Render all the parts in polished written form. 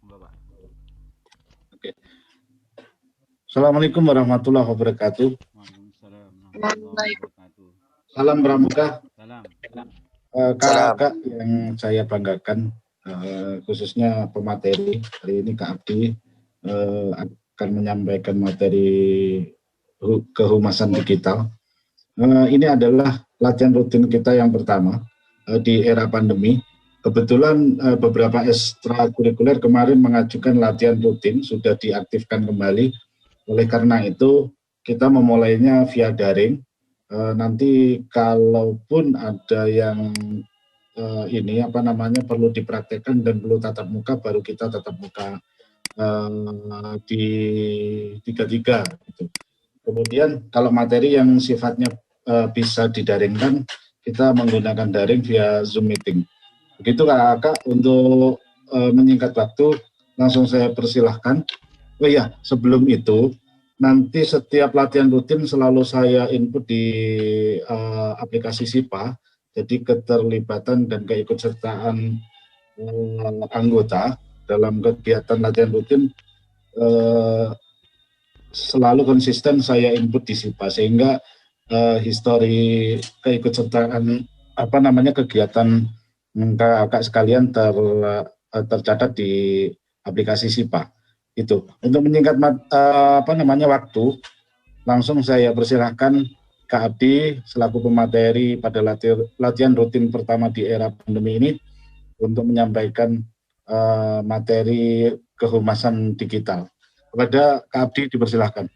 Bapak. Oke. Assalamualaikum warahmatullahi wabarakatuh. Waalaikumsalam warahmatullahi wabarakatuh. Salam Pramuka. Salam. Kakak yang saya banggakan, khususnya pemateri hari ini Kak Abdi akan menyampaikan materi kehumasan digital. Ini adalah latihan rutin kita yang pertama di era pandemi. Kebetulan beberapa ekstrakurikuler kemarin mengajukan latihan rutin sudah diaktifkan kembali. Oleh karena itu kita memulainya via daring. Nanti kalaupun ada yang perlu dipraktekkan dan perlu tatap muka, baru kita tatap muka di 3-3 gitu. Kemudian kalau materi yang sifatnya bisa didaringkan, kita menggunakan daring via Zoom meeting. Begitu Kakak, untuk menyingkat waktu, langsung saya persilahkan. Oh iya, sebelum itu, nanti setiap latihan rutin selalu saya input di aplikasi SIPA, jadi keterlibatan dan keikutsertaan anggota dalam kegiatan latihan rutin selalu konsisten saya input di SIPA, sehingga histori keikutsertaan kegiatan kakak sekalian tercatat di aplikasi SIPA. Itu untuk menyingkat waktu, langsung saya persilahkan Kak Abdi selaku pemateri pada latihan rutin pertama di era pandemi ini untuk menyampaikan materi kehumasan digital. Kepada Kak Abdi dipersilahkan.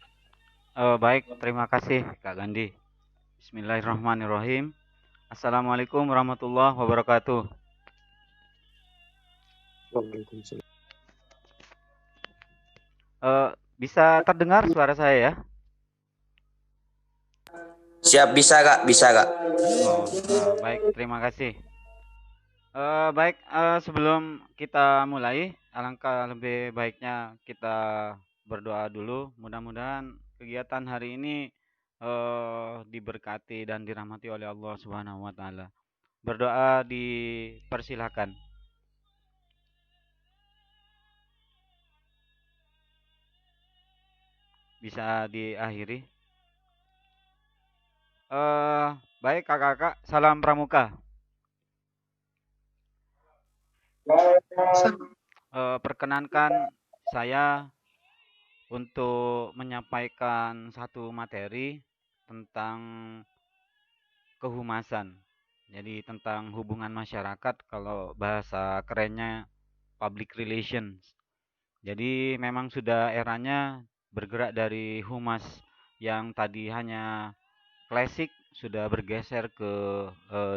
Baik, terima kasih Kak Gandhi. Bismillahirrahmanirrahim. Assalamualaikum warahmatullahi wabarakatuh. Waalaikumsalam. Bisa terdengar suara saya ya? Siap, bisa Kak, bisa Kak. Baik, terima kasih. Baik, sebelum kita mulai, alangkah lebih baiknya kita berdoa dulu. Mudah-mudahan kegiatan hari ini diberkati dan dirahmati oleh Allah Subhanahu wa taala. Berdoa dipersilahkan. Bisa diakhiri. Baik kakak-kakak, salam pramuka. Perkenankan saya untuk menyampaikan satu materi tentang kehumasan. Jadi tentang hubungan masyarakat, kalau bahasa kerennya public relations. Jadi memang sudah eranya bergerak dari humas yang tadi hanya klasik sudah bergeser ke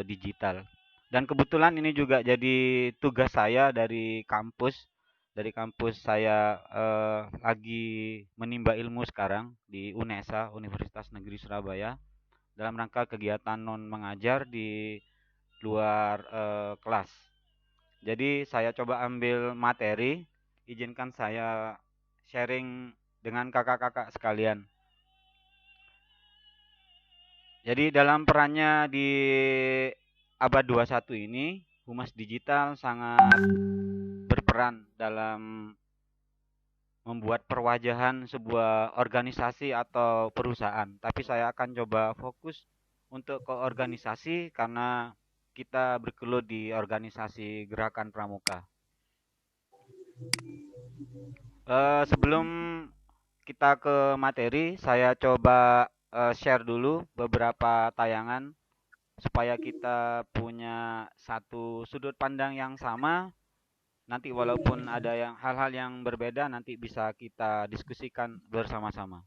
digital. Dan kebetulan ini juga jadi tugas saya dari kampus. Dari kampus saya lagi menimba ilmu sekarang di UNESA, Universitas Negeri Surabaya, dalam rangka kegiatan non mengajar di luar kelas. Jadi saya coba ambil materi, izinkan saya sharing dengan kakak-kakak sekalian. Jadi dalam perannya di abad 21 ini, Humas Digital sangat berperan dalam membuat perwajahan sebuah organisasi atau perusahaan. Tapi saya akan coba fokus untuk ke organisasi karena kita bergelut di organisasi Gerakan Pramuka. Sebelum kita ke materi, saya coba share dulu beberapa tayangan supaya kita punya satu sudut pandang yang sama. Nanti walaupun ada hal-hal yang berbeda, nanti bisa kita diskusikan bersama-sama.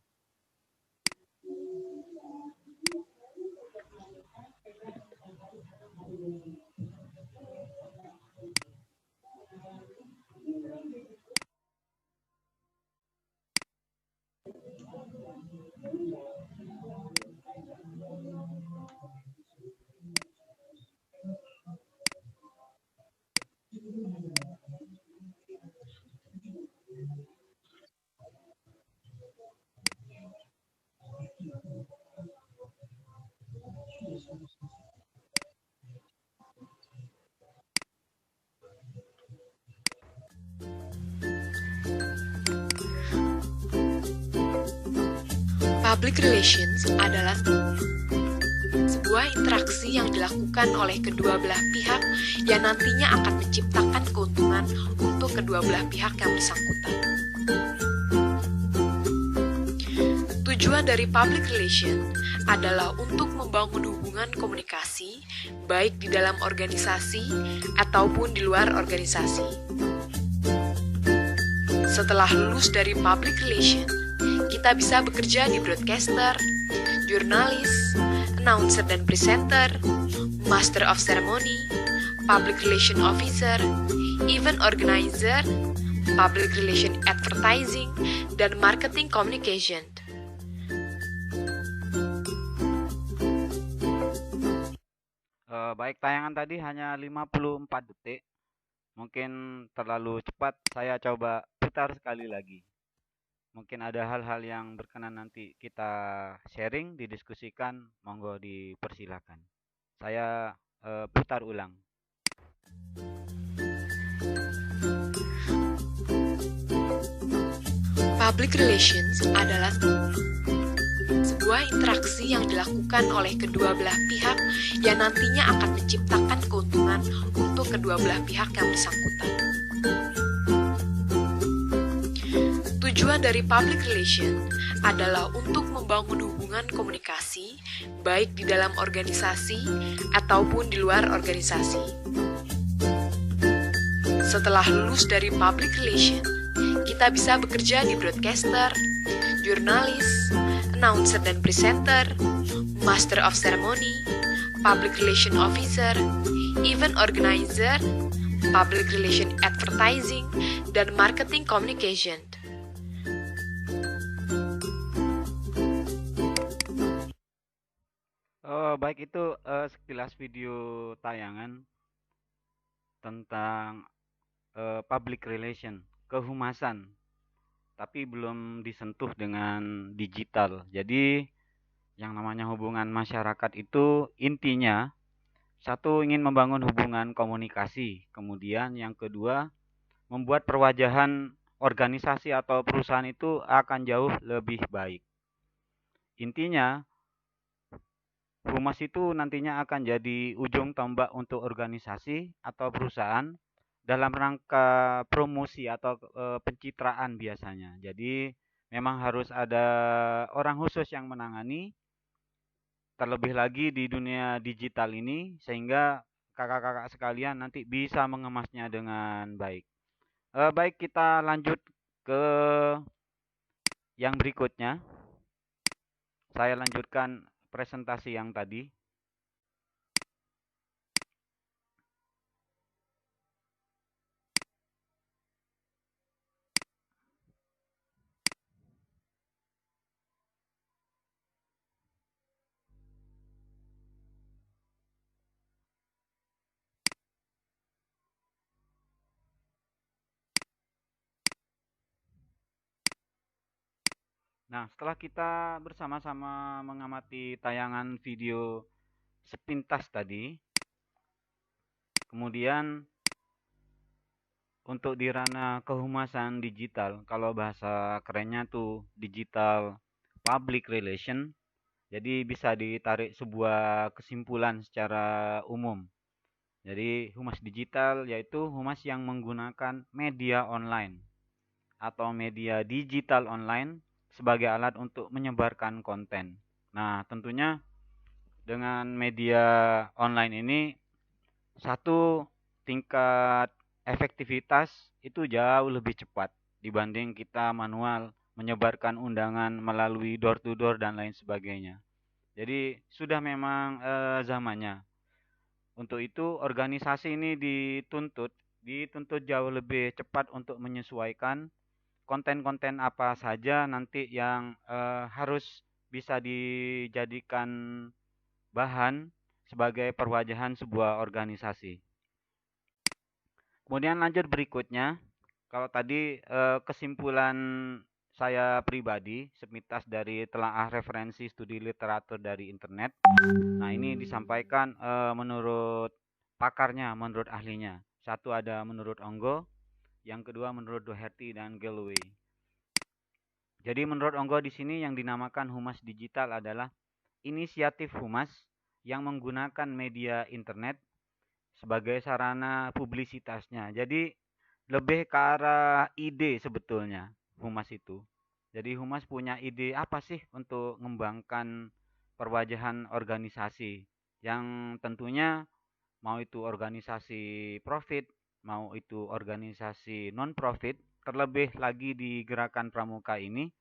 Public relations adalah sebuah interaksi yang dilakukan oleh kedua belah pihak yang nantinya akan menciptakan keuntungan untuk kedua belah pihak yang bersangkutan. Tujuan dari public relation adalah untuk membangun hubungan komunikasi baik di dalam organisasi ataupun di luar organisasi. Setelah lulus dari public relation, kita bisa bekerja di broadcaster, jurnalis, announcer dan presenter, master of ceremony, public relation officer, event organizer, public relation advertising, dan marketing communication. Baik, tayangan tadi hanya 54 detik. Mungkin terlalu cepat, saya coba putar sekali lagi. Mungkin ada hal-hal yang berkenan nanti kita sharing, didiskusikan, monggo dipersilakan. Saya putar ulang. Public relations adalah sebuah interaksi yang dilakukan oleh kedua belah pihak yang nantinya akan menciptakan keuntungan untuk kedua belah pihak yang bersangkutan. Tujuan dari public relation adalah untuk membangun hubungan komunikasi baik di dalam organisasi ataupun di luar organisasi. Setelah lulus dari public relation, kita bisa bekerja di broadcaster, jurnalis, announcer dan presenter, master of ceremony, public relation officer, event organizer, public relation advertising, dan marketing communication. Baik, itu sekilas video tayangan tentang public relation, kehumasan, tapi belum disentuh dengan digital. Jadi yang namanya hubungan masyarakat itu intinya satu, ingin membangun hubungan komunikasi, kemudian yang kedua membuat perwajahan organisasi atau perusahaan itu akan jauh lebih baik. Intinya humas itu nantinya akan jadi ujung tombak untuk organisasi atau perusahaan dalam rangka promosi atau pencitraan biasanya. Jadi memang harus ada orang khusus yang menangani, terlebih lagi di dunia digital ini, sehingga kakak-kakak sekalian nanti bisa mengemasnya dengan baik. Baik, kita lanjut ke yang berikutnya. Saya lanjutkan presentasi yang tadi. Nah, setelah kita bersama-sama mengamati tayangan video sepintas tadi, kemudian untuk di ranah kehumasan digital, kalau bahasa kerennya tuh digital public relation, jadi bisa ditarik sebuah kesimpulan secara umum. Jadi humas digital yaitu humas yang menggunakan media online atau media digital online sebagai alat untuk menyebarkan konten. Nah, tentunya dengan media online ini satu, tingkat efektivitas itu jauh lebih cepat dibanding kita manual menyebarkan undangan melalui door to door dan lain sebagainya. Jadi sudah memang zamannya. Untuk itu organisasi ini dituntut jauh lebih cepat untuk menyesuaikan konten-konten apa saja nanti yang harus bisa dijadikan bahan sebagai perwajahan sebuah organisasi. Kemudian lanjut berikutnya, kalau tadi kesimpulan saya pribadi sepintas dari telaah referensi studi literatur dari internet. Nah, ini disampaikan menurut pakarnya, menurut ahlinya. Satu ada menurut Onggo, yang kedua menurut Doherty dan Galloway. Jadi menurut Onggo di sini yang dinamakan humas digital adalah inisiatif humas yang menggunakan media internet sebagai sarana publisitasnya. Jadi lebih ke arah ide sebetulnya humas itu. Jadi humas punya ide apa sih untuk mengembangkan perwajahan organisasi yang tentunya mau itu organisasi profit, mau itu organisasi non-profit, terlebih lagi di gerakan pramuka ini.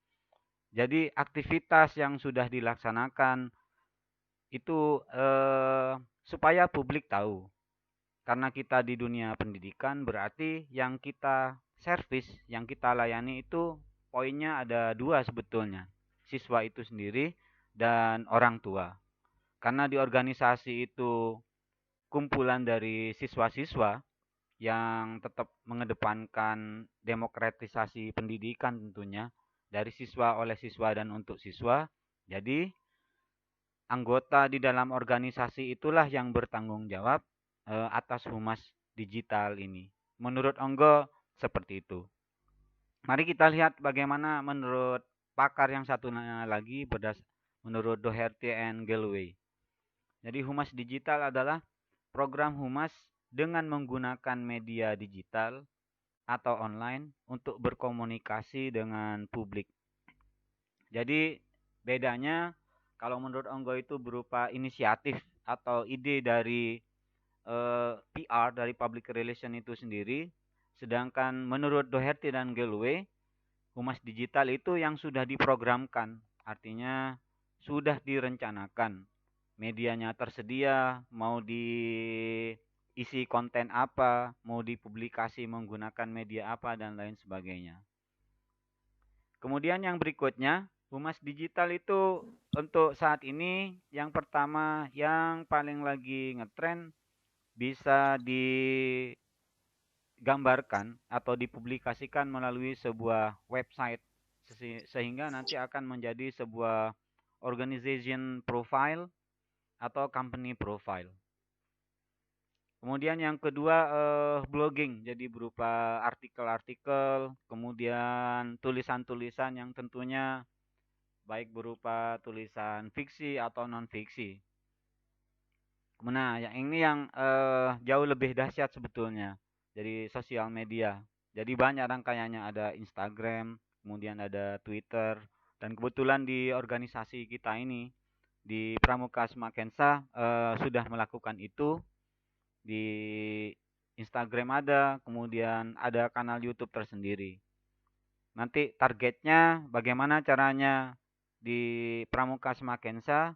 Jadi aktivitas yang sudah dilaksanakan itu supaya publik tahu. Karena kita di dunia pendidikan berarti yang kita servis, yang kita layani itu poinnya ada dua sebetulnya. Siswa itu sendiri dan orang tua. Karena di organisasi itu kumpulan dari siswa-siswa yang tetap mengedepankan demokratisasi pendidikan tentunya dari siswa oleh siswa dan untuk siswa. Jadi anggota di dalam organisasi itulah yang bertanggung jawab atas humas digital ini. Menurut Onggo seperti itu. Mari kita lihat bagaimana menurut pakar yang satunya lagi menurut Doherty and Galloway. Jadi humas digital adalah program humas dengan menggunakan media digital atau online untuk berkomunikasi dengan publik. Jadi bedanya kalau menurut Onggo itu berupa inisiatif atau ide dari PR dari public relation itu sendiri. Sedangkan menurut Doherty dan Galloway, humas digital itu yang sudah diprogramkan, artinya sudah direncanakan. Medianya tersedia, mau diisi konten apa, mau dipublikasi menggunakan media apa, dan lain sebagainya. Kemudian yang berikutnya, humas digital itu untuk saat ini yang pertama yang paling lagi ngetren bisa digambarkan atau dipublikasikan melalui sebuah website sehingga nanti akan menjadi sebuah organization profile atau company profile. Kemudian yang kedua blogging, jadi berupa artikel-artikel, kemudian tulisan-tulisan yang tentunya baik berupa tulisan fiksi atau non-fiksi. Nah, yang ini yang jauh lebih dahsyat sebetulnya dari sosial media. Jadi banyak rangkaiannya, ada Instagram, kemudian ada Twitter, dan kebetulan di organisasi kita ini di Pramuka Semakensa sudah melakukan itu. Di Instagram ada, kemudian ada kanal YouTube tersendiri. Nanti targetnya bagaimana caranya di Pramuka Semakensa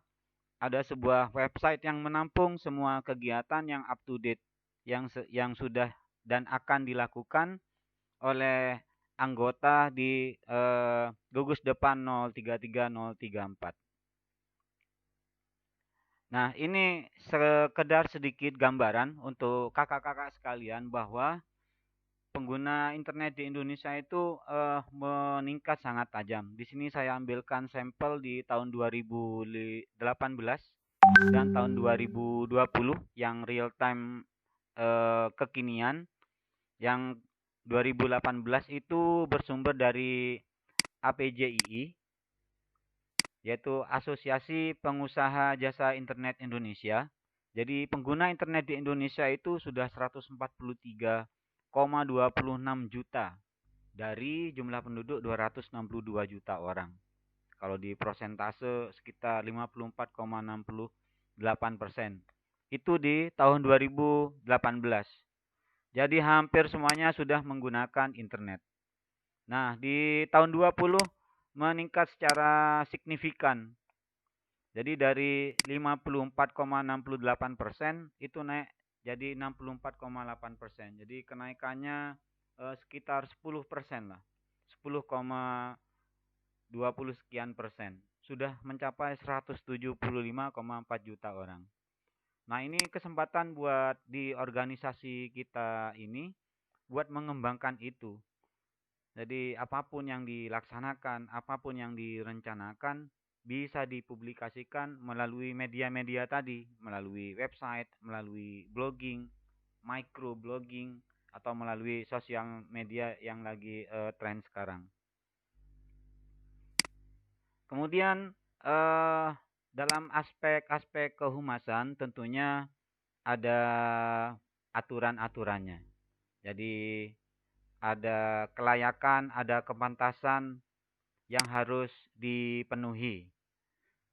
ada sebuah website yang menampung semua kegiatan yang up to date yang sudah dan akan dilakukan oleh anggota di gugus depan 033034. Nah, ini sekedar sedikit gambaran untuk kakak-kakak sekalian bahwa pengguna internet di Indonesia itu meningkat sangat tajam. Di sini saya ambilkan sampel di tahun 2018 dan tahun 2020 yang real time kekinian. Yang 2018 itu bersumber dari APJII, yaitu Asosiasi Pengusaha Jasa Internet Indonesia. Jadi pengguna internet di Indonesia itu sudah 143,26 juta dari jumlah penduduk 262 juta orang. Kalau di persentase sekitar 54,68%. Itu di tahun 2018. Jadi hampir semuanya sudah menggunakan internet. Nah, di tahun 2020 meningkat secara signifikan. Jadi dari 54,68% itu naik jadi 64,8%. Jadi kenaikannya sekitar 10% lah. 10,20 sekian persen. Sudah mencapai 175,4 juta orang. Nah, ini kesempatan buat di organisasi kita ini buat mengembangkan itu. Jadi apapun yang dilaksanakan, apapun yang direncanakan bisa dipublikasikan melalui media-media tadi, melalui website, melalui blogging, microblogging, atau melalui sosial media yang lagi tren sekarang. Kemudian dalam aspek-aspek kehumasan tentunya ada aturan-aturannya. Jadi ada kelayakan, ada kepantasan yang harus dipenuhi.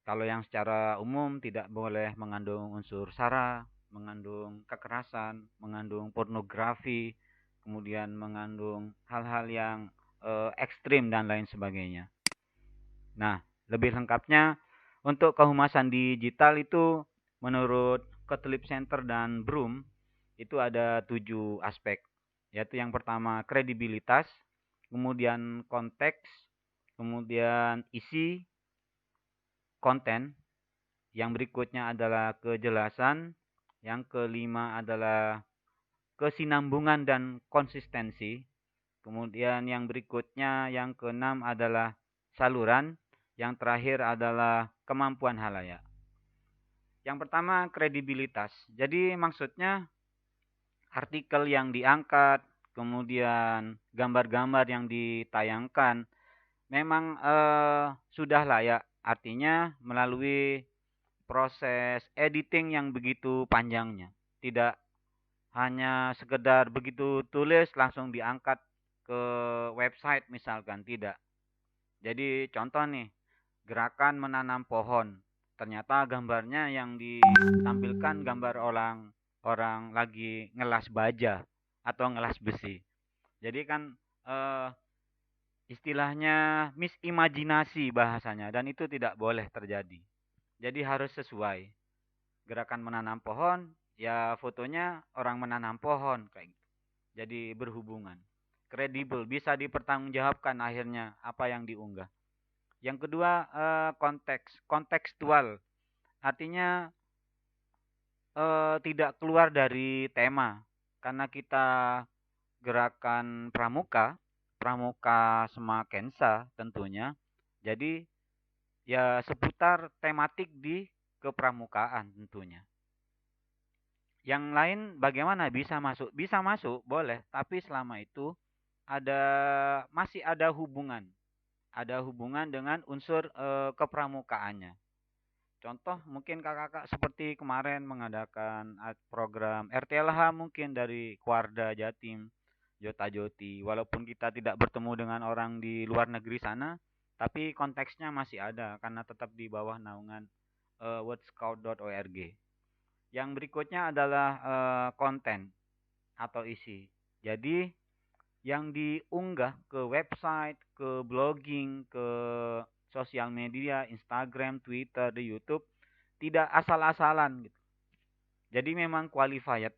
Kalau yang secara umum tidak boleh mengandung unsur sara, mengandung kekerasan, mengandung pornografi, kemudian mengandung hal-hal yang ekstrim dan lain sebagainya. Nah, lebih lengkapnya untuk kehumasan digital itu menurut Kotlib Center dan Broom itu ada 7 aspek. Yaitu yang pertama kredibilitas, kemudian konteks, kemudian isi, konten, yang berikutnya adalah kejelasan, yang kelima adalah kesinambungan dan konsistensi, kemudian yang berikutnya yang keenam adalah saluran, yang terakhir adalah kemampuan halayak. Yang pertama kredibilitas. Jadi maksudnya artikel yang diangkat, kemudian gambar-gambar yang ditayangkan memang sudah layak. Artinya melalui proses editing yang begitu panjangnya. Tidak hanya sekedar begitu tulis langsung diangkat ke website misalkan, tidak. Jadi contoh nih, gerakan menanam pohon. Ternyata gambarnya yang ditampilkan gambar orang lagi ngelas baja atau ngelas besi. Jadi kan istilahnya misimajinasi bahasanya, dan itu tidak boleh terjadi. Jadi harus sesuai. Gerakan menanam pohon, ya fotonya orang menanam pohon kayak gitu. Jadi berhubungan. Kredibel, bisa dipertanggungjawabkan akhirnya apa yang diunggah. Yang kedua kontekstual. Artinya tidak keluar dari tema. Karena kita gerakan pramuka Semakensa tentunya. Jadi ya seputar tematik di kepramukaan tentunya. Yang lain bagaimana bisa masuk? Bisa masuk, boleh. Tapi selama itu masih ada hubungan. Ada hubungan dengan unsur kepramukaannya. Contoh mungkin kakak-kakak seperti kemarin mengadakan program RTLH mungkin dari Kuarda Jatim, Jota Joti. Walaupun kita tidak bertemu dengan orang di luar negeri sana, tapi konteksnya masih ada karena tetap di bawah naungan wordscout.org. Yang berikutnya adalah konten atau isi. Jadi yang diunggah ke website, ke blogging, ke sosial media, Instagram, Twitter, di YouTube tidak asal-asalan gitu. Jadi memang qualified.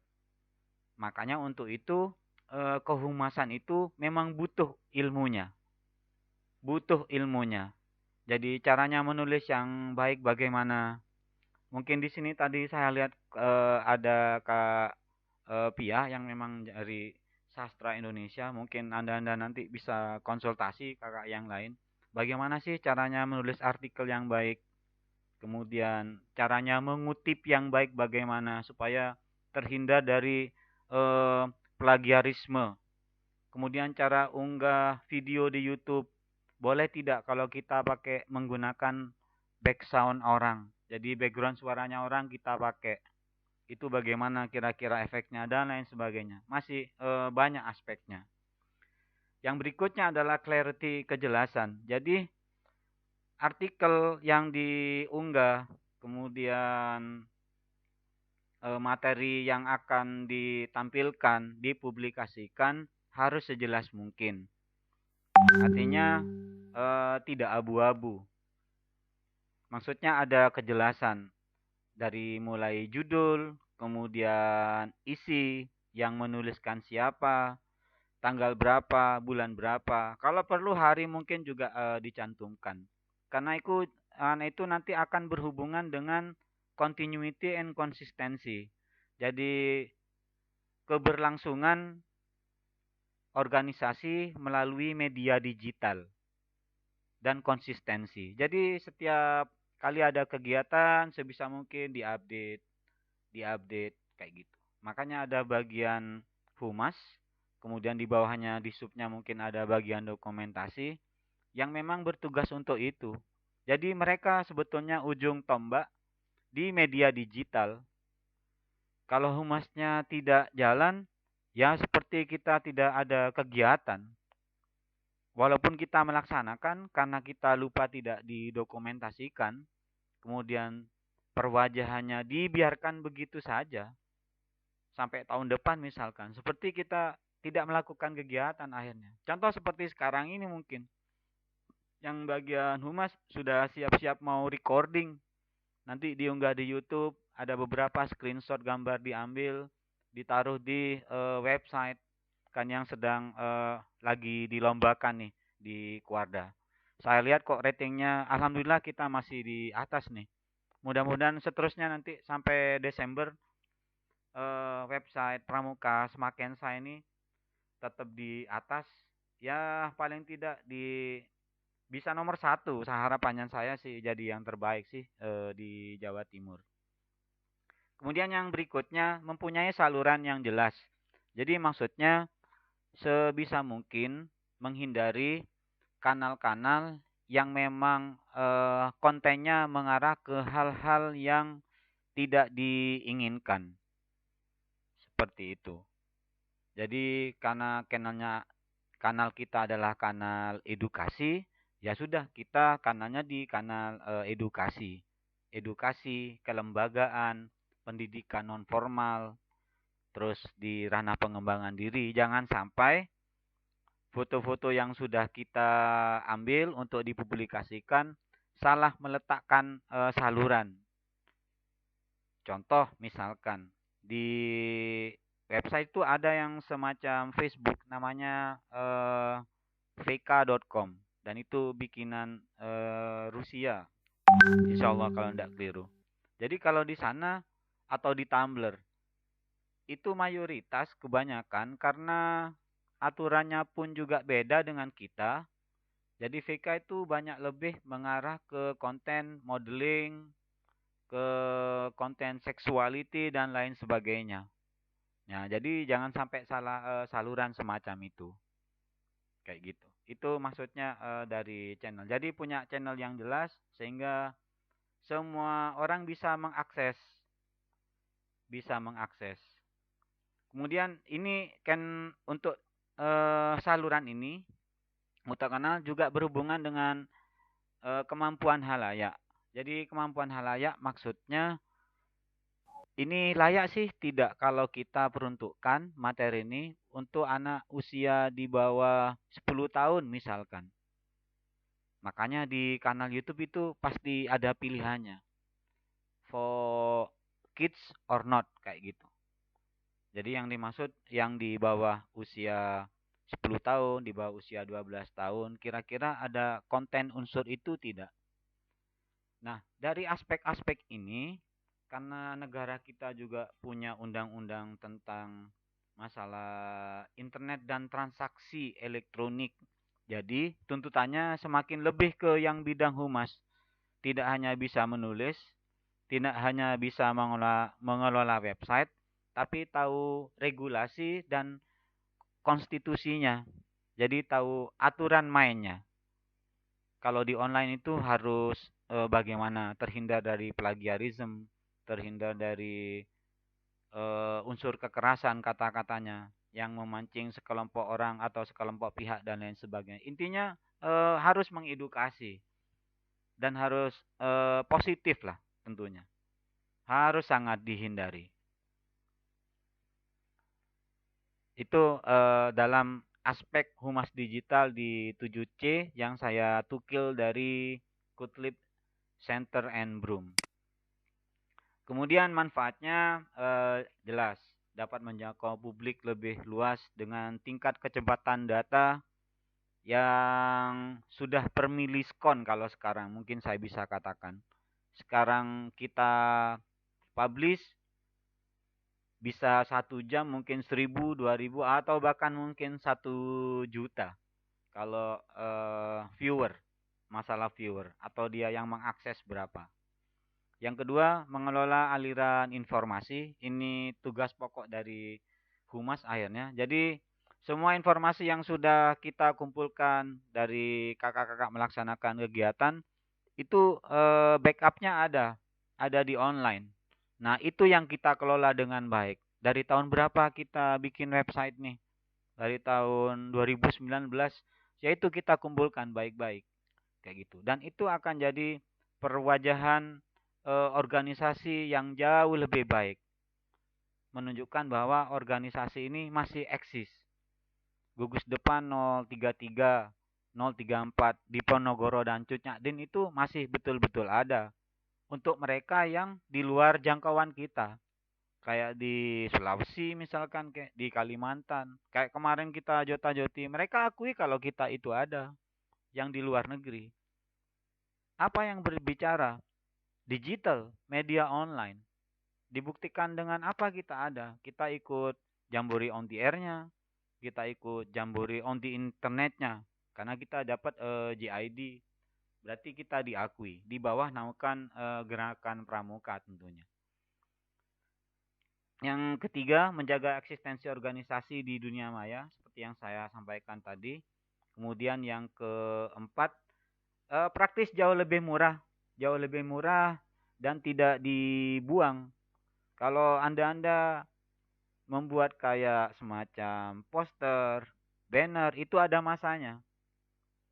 Makanya untuk itu kehumasan itu memang butuh ilmunya. Butuh ilmunya. Jadi caranya menulis yang baik bagaimana? Mungkin di sini tadi saya lihat ada Kak Pia yang memang dari sastra Indonesia. Mungkin Anda nanti bisa konsultasi kakak yang lain. Bagaimana sih caranya menulis artikel yang baik? Kemudian caranya mengutip yang baik bagaimana supaya terhindar dari plagiarisme. Kemudian cara unggah video di YouTube. Boleh tidak kalau kita pakai menggunakan background orang. Jadi background suaranya orang kita pakai. Itu bagaimana kira-kira efeknya dan lain sebagainya. Masih banyak aspeknya. Yang berikutnya adalah clarity, kejelasan. Jadi artikel yang diunggah, kemudian materi yang akan ditampilkan, dipublikasikan harus sejelas mungkin. Artinya tidak abu-abu. Maksudnya ada kejelasan. Dari mulai judul, kemudian isi, yang menuliskan siapa, tanggal berapa, bulan berapa. Kalau perlu hari mungkin juga dicantumkan. Karena itu nanti akan berhubungan dengan continuity and konsistensi. Jadi keberlangsungan organisasi melalui media digital dan konsistensi. Jadi setiap kali ada kegiatan sebisa mungkin diupdate kayak gitu. Makanya ada bagian humas, kemudian di bawahnya di subnya mungkin ada bagian dokumentasi yang memang bertugas untuk itu. Jadi mereka sebetulnya ujung tombak di media digital. Kalau humasnya tidak jalan, ya seperti kita tidak ada kegiatan. Walaupun kita melaksanakan, karena kita lupa tidak didokumentasikan, kemudian perwajahannya dibiarkan begitu saja, sampai tahun depan misalkan. Seperti kita tidak melakukan kegiatan akhirnya. Contoh seperti sekarang ini mungkin. Yang bagian humas sudah siap-siap mau recording. Nanti diunggah di YouTube, ada beberapa screenshot gambar diambil, ditaruh di website. Kan yang sedang lagi dilombakan nih di Kuarda. Saya lihat kok ratingnya, alhamdulillah kita masih di atas nih. Mudah-mudahan seterusnya nanti sampai Desember website Pramuka Semakensa ini tetap di atas. Ya paling tidak bisa nomor 1. Harapannya saya sih jadi yang terbaik sih di Jawa Timur. Kemudian yang berikutnya mempunyai saluran yang jelas. Jadi maksudnya sebisa mungkin menghindari kanal-kanal yang memang kontennya mengarah ke hal-hal yang tidak diinginkan. Seperti itu. Jadi karena kanal kita adalah kanal edukasi, ya sudah kita kanalnya di kanal edukasi. Edukasi, kelembagaan, pendidikan non formal, terus di ranah pengembangan diri. Jangan sampai foto-foto yang sudah kita ambil untuk dipublikasikan salah meletakkan saluran. Contoh misalkan di website itu ada yang semacam Facebook namanya vk.com dan itu bikinan Rusia. Insya Allah kalau tidak keliru. Jadi kalau di sana atau di Tumblr itu mayoritas kebanyakan karena aturannya pun juga beda dengan kita. Jadi VK itu banyak lebih mengarah ke konten modeling, ke konten sexuality dan lain sebagainya. Ya, jadi jangan sampai salah saluran semacam itu. Kayak gitu. Itu maksudnya dari channel. Jadi punya channel yang jelas sehingga semua orang bisa mengakses. Kemudian ini kan untuk saluran ini mutakanal juga berhubungan dengan kemampuan halayak. Jadi kemampuan halayak maksudnya ini layak sih tidak kalau kita peruntukkan materi ini untuk anak usia di bawah 10 tahun misalkan. Makanya di kanal YouTube itu pasti ada pilihannya. For kids or not kayak gitu. Jadi yang dimaksud yang di bawah usia 10 tahun, di bawah usia 12 tahun, kira-kira ada konten unsur itu tidak? Nah, dari aspek-aspek ini, karena negara kita juga punya undang-undang tentang masalah internet dan transaksi elektronik. Jadi, tuntutannya semakin lebih ke yang bidang humas. Tidak hanya bisa menulis, tidak hanya bisa mengelola website, tapi tahu regulasi dan konstitusinya. Jadi tahu aturan mainnya. Kalau di online itu harus bagaimana terhindar dari plagiarisme, terhindar dari unsur kekerasan kata-katanya yang memancing sekelompok orang atau sekelompok pihak dan lain sebagainya. Intinya harus mengedukasi dan harus positif lah tentunya. Harus sangat dihindari. Itu dalam aspek humas digital di 7C yang saya tukil dari Kutlib Center and Broom. Kemudian manfaatnya jelas dapat menjangkau publik lebih luas dengan tingkat kecepatan data yang sudah per miliskon kalau sekarang mungkin saya bisa katakan. Sekarang kita publish bisa 1 jam mungkin 1000, 2000 atau bahkan mungkin 1 juta. Kalau viewer, masalah viewer atau dia yang mengakses berapa. Yang kedua, mengelola aliran informasi. Ini tugas pokok dari humas akhirnya. Jadi semua informasi yang sudah kita kumpulkan dari kakak-kakak melaksanakan kegiatan itu backupnya ada di online. Nah, itu yang kita kelola dengan baik. Dari tahun berapa kita bikin website nih? Dari tahun 2019, yaitu kita kumpulkan baik-baik kayak gitu. Dan itu akan jadi perwajahan organisasi yang jauh lebih baik, menunjukkan bahwa organisasi ini masih eksis. Gugus Depan 033, 034 di Ponorogo dan Cut Nyak Dien itu masih betul-betul ada untuk mereka yang di luar jangkauan kita. Kayak di Sulawesi misalkan, kayak di Kalimantan. Kayak kemarin kita jota-joti, mereka akui kalau kita itu ada yang di luar negeri. Apa yang berbicara? Digital, media online. Dibuktikan dengan apa kita ada. Kita ikut Jambore on the air-nya, kita ikut Jambore on the internet-nya. Karena kita dapat GID, berarti kita diakui. Di bawah naungan Gerakan Pramuka tentunya. Yang ketiga, menjaga eksistensi organisasi di dunia maya, seperti yang saya sampaikan tadi. Kemudian yang keempat, praktis jauh lebih murah dan tidak dibuang. Kalau Anda membuat kayak semacam poster, banner, itu ada masanya.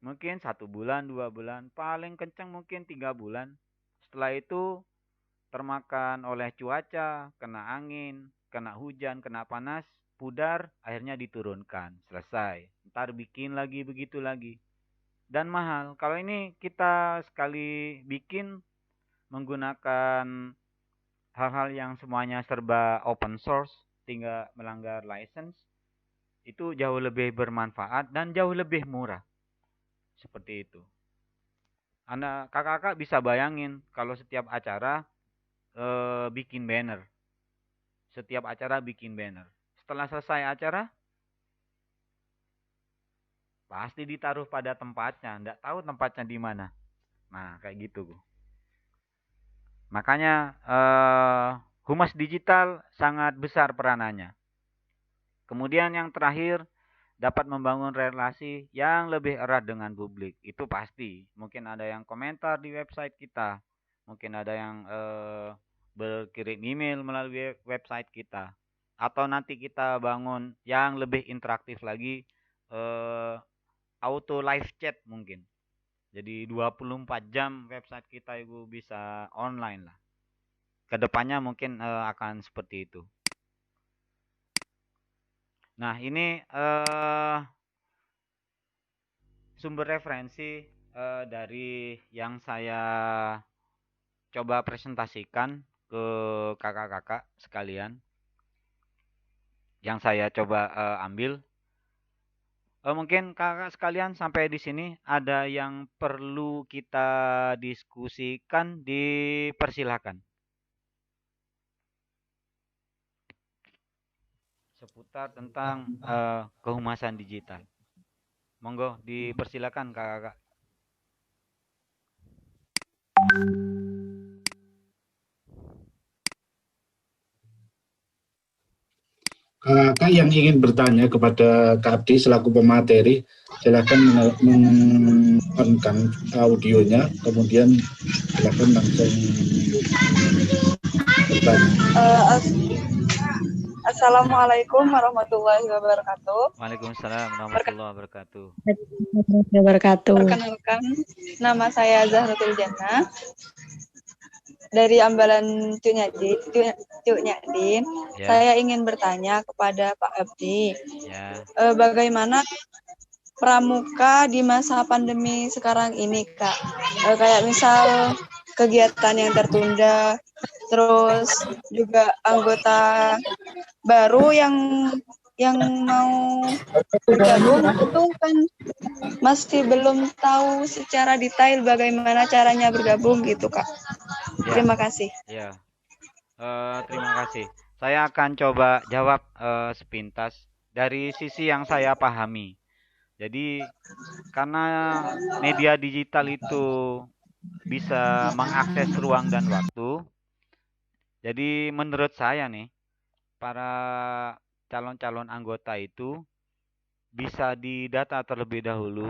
Mungkin 1 bulan, 2 bulan, paling kencang mungkin 3 bulan. Setelah itu termakan oleh cuaca, kena angin, kena hujan, kena panas, pudar, akhirnya diturunkan. Selesai. Ntar bikin lagi, begitu lagi. Dan mahal. Kalau ini kita sekali bikin menggunakan hal-hal yang semuanya serba open source, tinggal melanggar license, itu jauh lebih bermanfaat dan jauh lebih murah. Seperti itu. Kakak-kakak bisa bayangin kalau setiap acara bikin banner. Setiap acara bikin banner. Setelah selesai acara, pasti ditaruh pada tempatnya. Nggak tahu tempatnya di mana. Nah, kayak gitu. Makanya humas digital sangat besar peranannya. Kemudian yang terakhir, dapat membangun relasi yang lebih erat dengan publik. Itu pasti. Mungkin ada yang komentar di website kita. Mungkin ada yang berkirim email melalui website kita. Atau nanti kita bangun yang lebih interaktif lagi, auto live chat mungkin. Jadi 24 jam website kita itu bisa online lah. Kedepannya mungkin akan seperti itu. Nah, ini sumber referensi dari yang saya coba presentasikan ke kakak-kakak sekalian. Yang saya coba ambil. Mungkin kakak sekalian sampai di sini ada yang perlu kita diskusikan, dipersilakan. Seputar tentang kehumasan digital. Monggo dipersilakan kakak-kakak. Kakak yang ingin bertanya kepada Kak Abdi selaku pemateri, silakan men-on-kan audionya, kemudian silakan langsung bertanya. Assalamualaikum warahmatullahi wabarakatuh. Waalaikumsalam warahmatullahi wabarakatuh. Perkenalkan, nama saya Zahratul Jannah dari Ambalan Cut Nyak Dien. Ya. Saya ingin bertanya kepada Pak Abdi, Ya. Bagaimana pramuka di masa pandemi sekarang ini, Kak? Kayak misal kegiatan yang tertunda, terus juga anggota baru yang mau bergabung itu kan masih belum tahu secara detail bagaimana caranya bergabung gitu, Kak. Ya. Terima kasih. Ya. Terima kasih. Saya akan coba jawab sepintas dari sisi yang saya pahami. Jadi karena media digital itu bisa mengakses ruang dan waktu. Jadi menurut saya nih, para calon-calon anggota itu bisa didata terlebih dahulu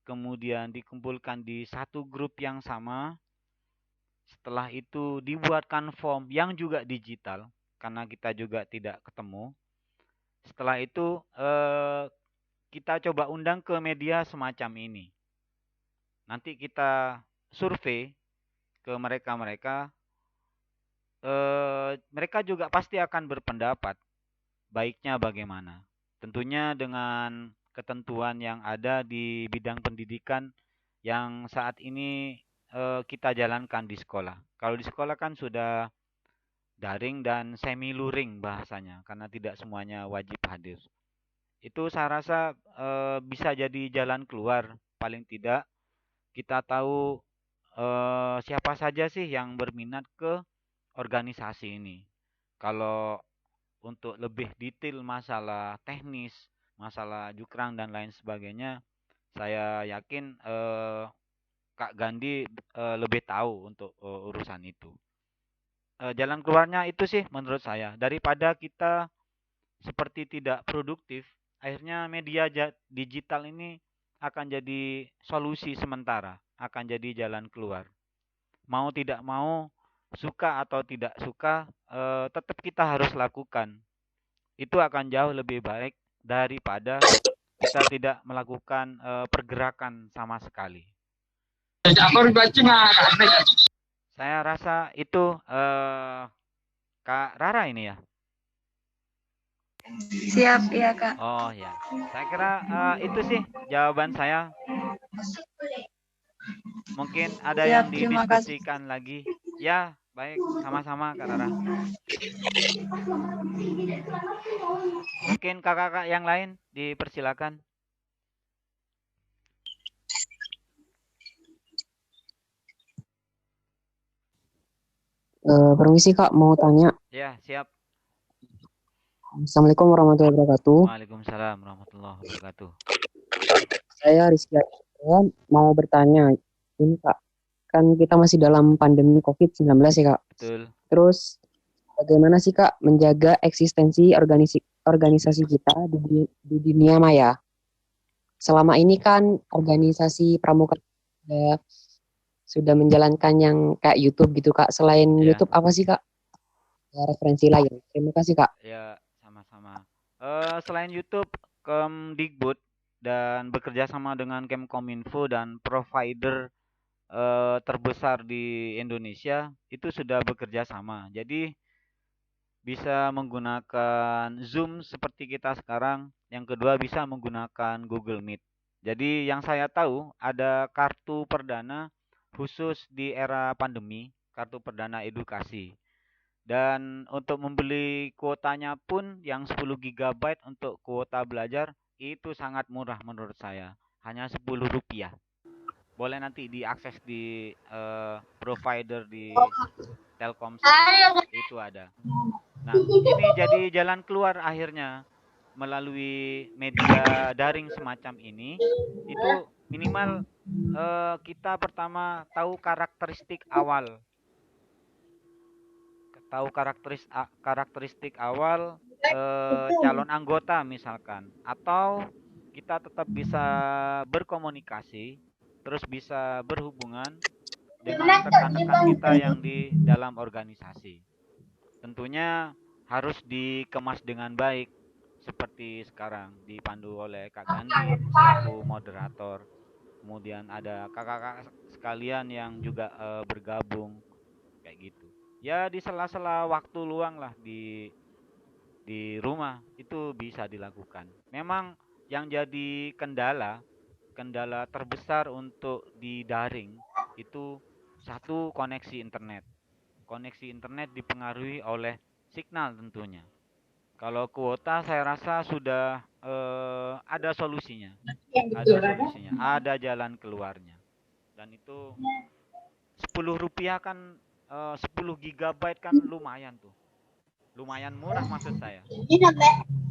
kemudian dikumpulkan di satu grup yang sama. Setelah itu dibuatkan form yang juga digital, karena kita juga tidak ketemu. Setelah itu kita coba undang ke media semacam ini. Nanti kita survei ke mereka-mereka. Mereka juga pasti akan berpendapat baiknya bagaimana. Tentunya dengan ketentuan yang ada di bidang pendidikan yang saat ini kita jalankan di sekolah. Kalau di sekolah kan sudah daring dan semi luring bahasanya, karena tidak semuanya wajib hadir. Itu saya rasa bisa jadi jalan keluar. Paling tidak kita tahu siapa saja sih yang berminat ke organisasi ini. Kalau untuk lebih detail masalah teknis, masalah jukrang dan lain sebagainya, saya yakin Kak Gandhi lebih tahu untuk urusan itu. Jalan keluarnya itu sih menurut saya, daripada kita seperti tidak produktif, akhirnya media digital ini akan jadi solusi sementara, akan jadi jalan keluar. Mau tidak mau, suka atau tidak suka, tetap kita harus lakukan. Itu akan jauh lebih baik daripada kita tidak melakukan pergerakan sama sekali. Saya rasa itu Kak Rara ini ya. Siap, ya Kak. Oh ya, saya kira itu sih jawaban saya. Mungkin ada yang Siap, terima kasih. didiskusikan lagi. Ya, baik, sama-sama Kak Rara. Mungkin kakak-kakak yang lain dipersilakan. Permisi Kak, mau tanya. Ya, siap. Assalamualaikum warahmatullahi wabarakatuh. Waalaikumsalam warahmatullahi wabarakatuh. Saya Rizky Arya, mau bertanya. Ini Kak, kan kita masih dalam pandemi COVID-19 ya Kak. Betul. Terus bagaimana sih Kak menjaga eksistensi organisasi kita di dunia maya? Selama ini kan organisasi pramuka sudah menjalankan yang kayak YouTube gitu Kak. Selain Ya. YouTube apa sih Kak referensi lain? Terima kasih Kak. Ya, sama-sama. Selain YouTube, Kemdikbud dan bekerja sama dengan Kemkominfo dan provider terbesar di Indonesia itu sudah bekerja sama. Jadi bisa menggunakan Zoom seperti kita sekarang. Yang kedua bisa menggunakan Google Meet. Jadi yang saya tahu ada kartu perdana khusus di era pandemi, kartu perdana edukasi. Dan untuk membeli kuotanya pun yang 10 GB untuk kuota belajar itu sangat murah menurut saya. Hanya Rp10. Boleh nanti diakses di provider di Telkomsel, itu ada. Nah, ini jadi jalan keluar akhirnya melalui media daring semacam ini. Itu minimal kita pertama tahu karakteristik awal. Tahu karakteristik awal calon anggota misalkan, atau kita tetap bisa berkomunikasi, terus bisa berhubungan dengan rekan-rekan kita yang di dalam organisasi. Tentunya harus dikemas dengan baik, seperti sekarang dipandu oleh Kak Gandhi selaku moderator. Kemudian ada kakak-kakak sekalian yang juga bergabung kayak gitu. Ya di sela-sela waktu luang lah di rumah itu bisa dilakukan. Memang yang jadi kendala terbesar untuk di daring itu satu, koneksi internet. Koneksi internet dipengaruhi oleh signal tentunya. Kalau kuota saya rasa sudah ada solusinya. Ada jalan keluarnya. Dan itu Rp10 kan 10 GB kan lumayan tuh. Lumayan murah maksud saya.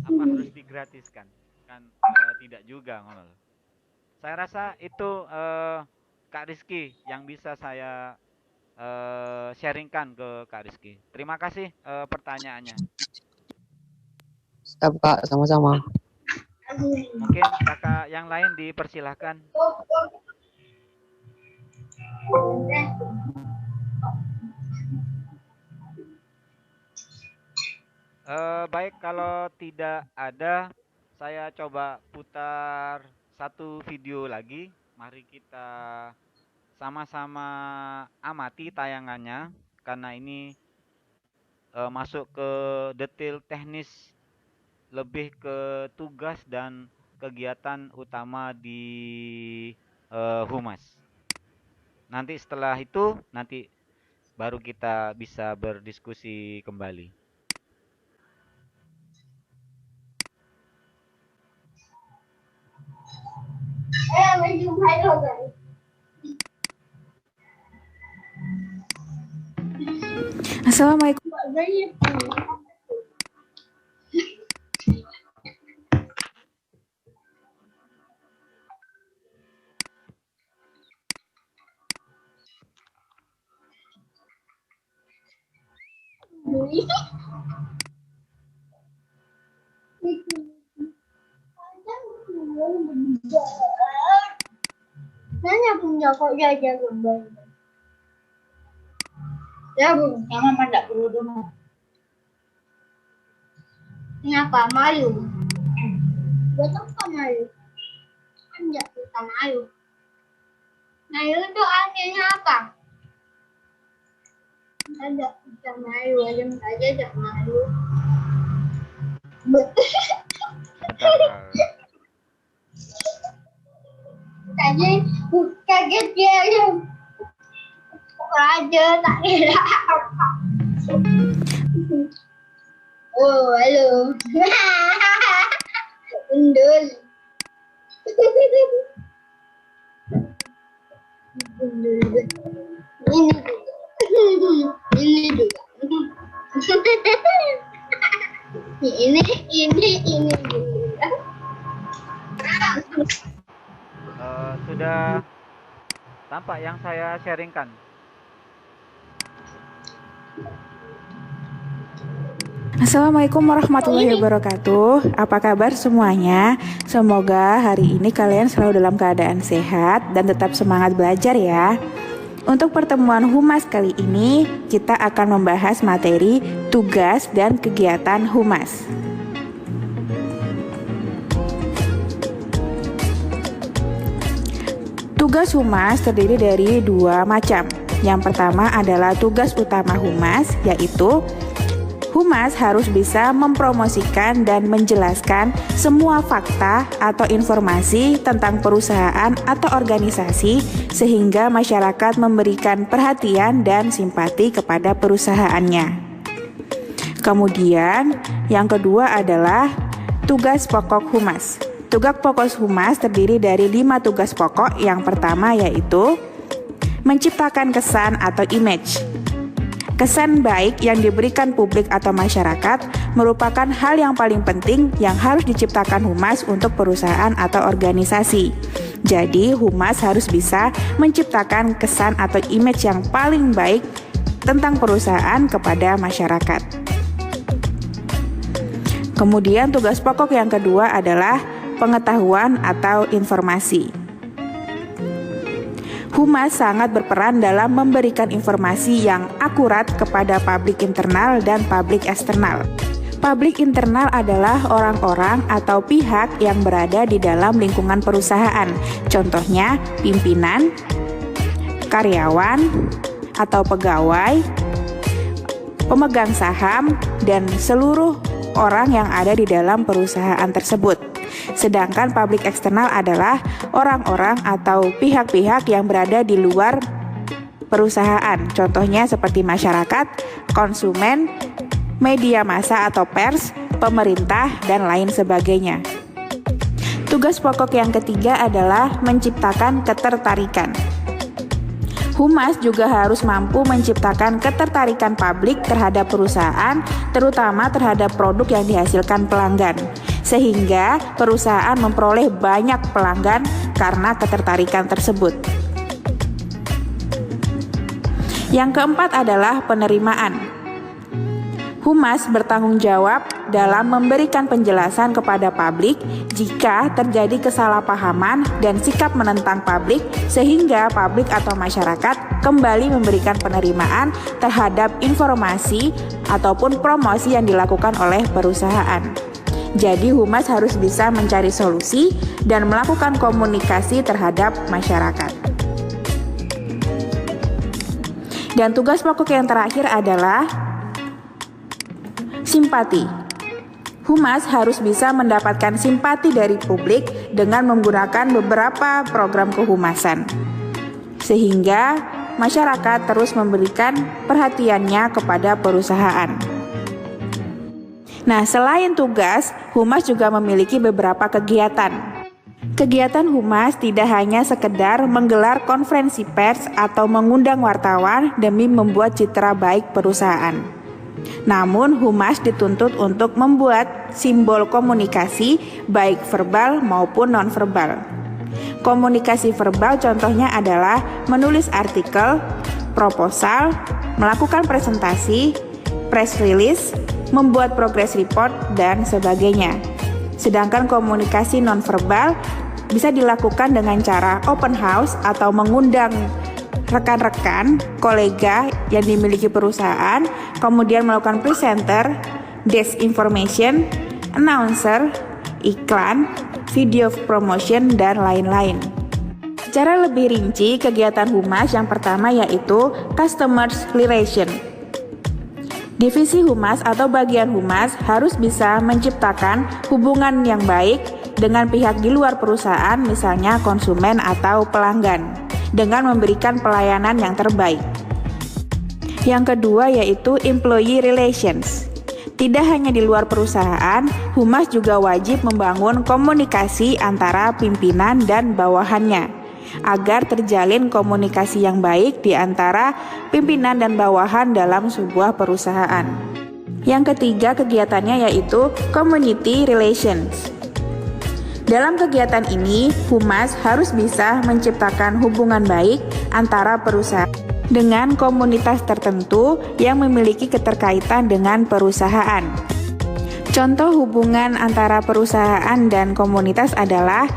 Apa harus digratiskan? Kan tidak juga ngono. Saya rasa itu Kak Rizky yang bisa saya sharingkan ke Kak Rizky. Terima kasih pertanyaannya. Siap Kak, sama-sama. Mungkin kakak yang lain dipersilahkan. Baik, kalau tidak ada, saya coba putar satu video lagi. Mari kita sama-sama amati tayangannya, karena ini masuk ke detail teknis, lebih ke tugas dan kegiatan utama di Humas. Nanti setelah itu, nanti baru kita bisa berdiskusi kembali. Assalamualaikum. Nanya punya kok jajan kembali. Ya bu, sama pada perlu dulu. Kenapa malu? Buat apa malu? Kan nggak kita malu. Malu itu artinya apa? Ada kita malu, aja saja tidak malu. Kaget dia aja. Raja tak kira apa. Oh, halo. Undul. Ini juga. Ini juga. Sudah tampak yang saya sharingkan. Assalamualaikum warahmatullahi wabarakatuh. Apa kabar semuanya? Semoga hari ini kalian selalu dalam keadaan sehat dan tetap semangat belajar ya. Untuk pertemuan Humas kali ini, kita akan membahas materi tugas dan kegiatan Humas. Tugas Humas terdiri dari dua macam. Yang pertama adalah tugas utama Humas, yaitu Humas harus bisa mempromosikan dan menjelaskan semua fakta atau informasi tentang perusahaan atau organisasi sehingga masyarakat memberikan perhatian dan simpati kepada perusahaannya. Kemudian, yang kedua adalah tugas pokok Humas. Tugas pokok Humas terdiri dari 5 tugas pokok. Yang pertama yaitu menciptakan kesan atau image. Kesan baik yang diberikan publik atau masyarakat merupakan hal yang paling penting yang harus diciptakan Humas untuk perusahaan atau organisasi. Jadi, Humas harus bisa menciptakan kesan atau image yang paling baik tentang perusahaan kepada masyarakat. Kemudian, tugas pokok yang kedua adalah pengetahuan atau informasi. Humas sangat berperan dalam memberikan informasi yang akurat kepada publik internal dan publik eksternal. Publik internal adalah orang-orang atau pihak yang berada di dalam lingkungan perusahaan. Contohnya, pimpinan, karyawan, atau pegawai, pemegang saham, dan seluruh orang yang ada di dalam perusahaan tersebut. Sedangkan publik eksternal adalah orang-orang atau pihak-pihak yang berada di luar perusahaan. Contohnya seperti masyarakat, konsumen, media massa atau pers, pemerintah, dan lain sebagainya. Tugas pokok yang ketiga adalah menciptakan ketertarikan. Humas juga harus mampu menciptakan ketertarikan publik terhadap perusahaan, terutama terhadap produk yang dihasilkan pelanggan, sehingga perusahaan memperoleh banyak pelanggan karena ketertarikan tersebut. Yang keempat adalah penerimaan. Humas bertanggung jawab dalam memberikan penjelasan kepada publik jika terjadi kesalahpahaman dan sikap menentang publik sehingga publik atau masyarakat kembali memberikan penerimaan terhadap informasi ataupun promosi yang dilakukan oleh perusahaan. Jadi humas harus bisa mencari solusi dan melakukan komunikasi terhadap masyarakat. Dan tugas pokok yang terakhir adalah simpati. Humas harus bisa mendapatkan simpati dari publik dengan menggunakan beberapa program kehumasan, sehingga masyarakat terus memberikan perhatiannya kepada perusahaan. Nah, selain tugas, humas juga memiliki beberapa kegiatan. Kegiatan humas tidak hanya sekedar menggelar konferensi pers atau mengundang wartawan demi membuat citra baik perusahaan. Namun, humas dituntut untuk membuat simbol komunikasi baik verbal maupun nonverbal. Komunikasi verbal contohnya adalah menulis artikel, proposal, melakukan presentasi, press release, membuat progress report, dan sebagainya. Sedangkan komunikasi nonverbal bisa dilakukan dengan cara open house atau mengundang rekan-rekan, kolega yang dimiliki perusahaan, kemudian melakukan presenter, desk information, announcer, iklan, video promotion, dan lain-lain. Secara lebih rinci, kegiatan humas yang pertama yaitu customer relation. Divisi humas atau bagian humas harus bisa menciptakan hubungan yang baik dengan pihak di luar perusahaan, misalnya konsumen atau pelanggan, dengan memberikan pelayanan yang terbaik. Yang kedua yaitu employee relations. Tidak hanya di luar perusahaan, humas juga wajib membangun komunikasi antara pimpinan dan bawahannya, agar terjalin komunikasi yang baik di antara pimpinan dan bawahan dalam sebuah perusahaan. Yang ketiga kegiatannya yaitu community relations. Dalam kegiatan ini, humas harus bisa menciptakan hubungan baik antara perusahaan dengan komunitas tertentu yang memiliki keterkaitan dengan perusahaan. Contoh hubungan antara perusahaan dan komunitas adalah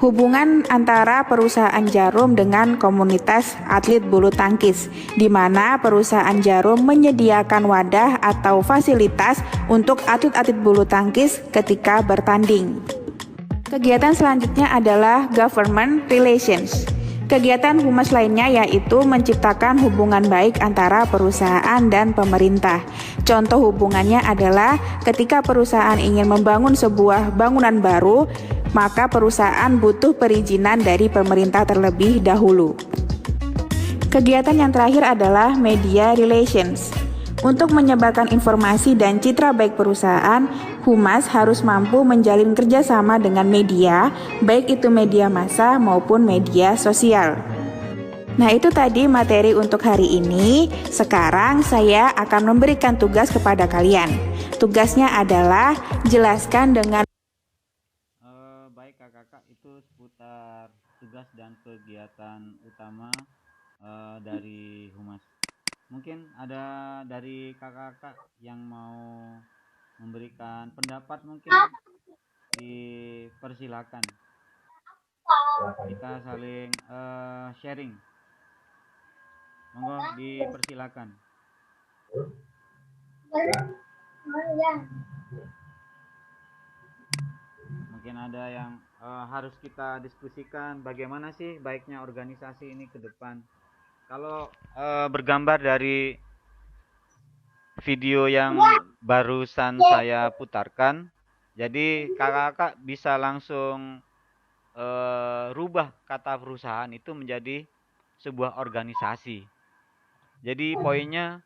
hubungan antara perusahaan Jarum dengan komunitas atlet bulu tangkis, di mana perusahaan Jarum menyediakan wadah atau fasilitas untuk atlet-atlet bulu tangkis ketika bertanding. Kegiatan selanjutnya adalah government relations. Kegiatan humas lainnya yaitu menciptakan hubungan baik antara perusahaan dan pemerintah. Contoh hubungannya adalah ketika perusahaan ingin membangun sebuah bangunan baru, maka perusahaan butuh perizinan dari pemerintah terlebih dahulu. Kegiatan yang terakhir adalah media relations. Untuk menyebarkan informasi dan citra baik perusahaan, humas harus mampu menjalin kerjasama dengan media, baik itu media massa maupun media sosial. Nah, itu tadi materi untuk hari ini. Sekarang saya akan memberikan tugas kepada kalian. Tugasnya adalah jelaskan dengan baik kakak-kakak, itu seputar tugas dan kegiatan utama dari humas. Mungkin ada dari kakak-kakak yang mau memberikan pendapat, mungkin dipersilakan. Kita saling sharing. Monggo dipersilakan. Mungkin ada yang harus kita diskusikan bagaimana sih baiknya organisasi ini ke depan. Kalau bergambar dari video yang barusan saya putarkan, jadi kakak-kakak bisa langsung rubah kata perusahaan itu menjadi sebuah organisasi. Jadi poinnya,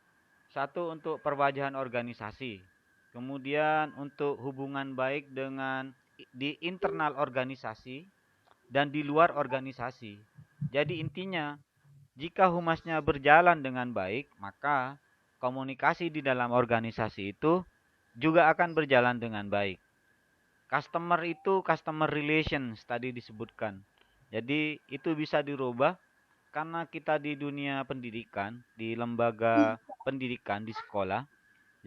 satu untuk perwajahan organisasi, kemudian untuk hubungan baik dengan di internal organisasi dan di luar organisasi. Jadi intinya, jika humasnya berjalan dengan baik, maka komunikasi di dalam organisasi itu juga akan berjalan dengan baik. Customer itu customer relations tadi disebutkan. Jadi itu bisa dirubah karena kita di dunia pendidikan, di lembaga pendidikan, di sekolah.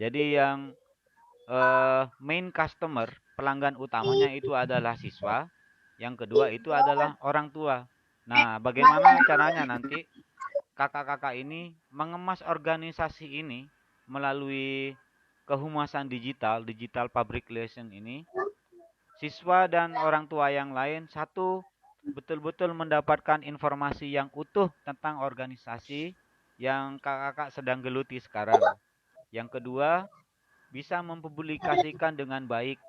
Jadi yang main customer, pelanggan utamanya itu adalah siswa, yang kedua itu adalah orang tua. Nah, bagaimana caranya nanti kakak-kakak ini mengemas organisasi ini melalui kehumasan digital, digital public relation ini, siswa dan orang tua yang lain, satu, betul-betul mendapatkan informasi yang utuh tentang organisasi yang kakak-kakak sedang geluti sekarang. Yang kedua, bisa mempublikasikan dengan baik,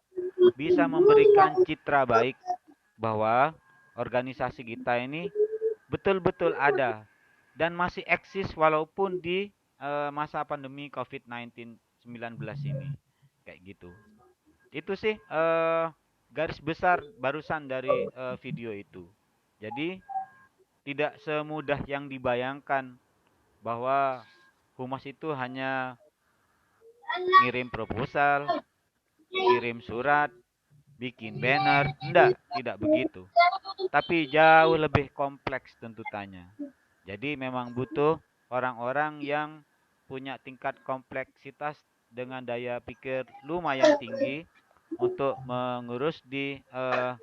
bisa memberikan citra baik bahwa organisasi kita ini betul-betul ada dan masih eksis walaupun di masa pandemi COVID-19 ini. Kayak gitu. Itu sih garis besar barusan dari video itu. Jadi tidak semudah yang dibayangkan bahwa humas itu hanya ngirim proposal, kirim surat, bikin banner. Enggak, tidak begitu. Tapi jauh lebih kompleks tuntutannya. Jadi memang butuh orang-orang yang punya tingkat kompleksitas dengan daya pikir lumayan tinggi untuk mengurus di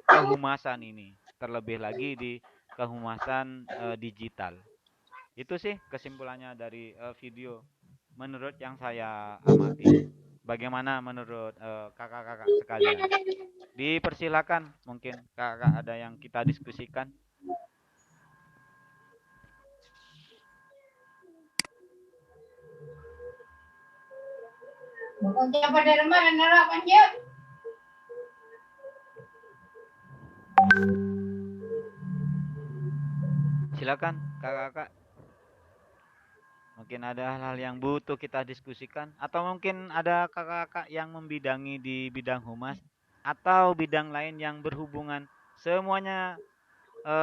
kehumasan ini. Terlebih lagi di kehumasan digital. Itu sih kesimpulannya dari video menurut yang saya amati. Bagaimana menurut kakak-kakak sekalian? Dipersilakan, mungkin kakak ada yang kita diskusikan. Silakan kakak-kakak. Mungkin ada hal-hal yang butuh kita diskusikan, atau mungkin ada kakak-kakak yang membidangi di bidang humas atau bidang lain yang berhubungan, semuanya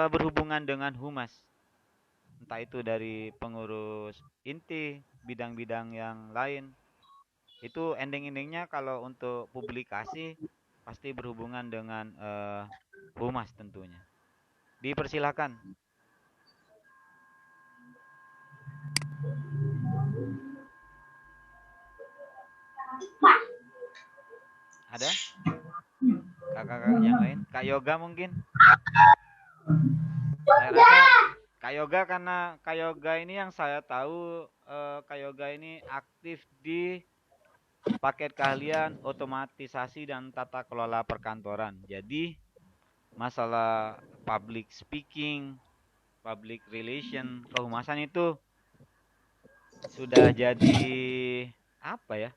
berhubungan dengan humas. Entah itu dari pengurus inti, bidang-bidang yang lain. Itu ending-endingnya kalau untuk publikasi pasti berhubungan dengan humas tentunya. Dipersilakan. Ada? Kakak-kakak yang lain? Kak Yoga mungkin? Saya rasa Kak Yoga, karena Kak Yoga ini yang saya tahu, Kak Yoga ini aktif di paket keahlian otomatisasi dan tata kelola perkantoran. Jadi masalah public speaking, public relation, kehumasan itu sudah jadi apa ya?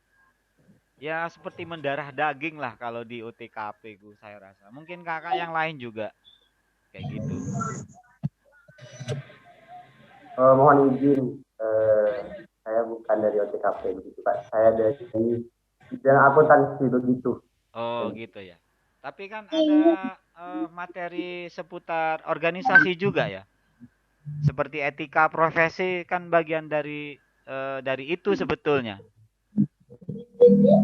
Ya seperti mendarah daging lah kalau di OTKP ku saya rasa. Mungkin kakak yang lain juga kayak gitu. Mohon izin, saya bukan dari OTKP begitu Pak. Saya dari bidang akuntansi begitu. Oh gitu ya. Tapi kan ada materi seputar organisasi juga ya. Seperti etika profesi kan bagian dari itu sebetulnya.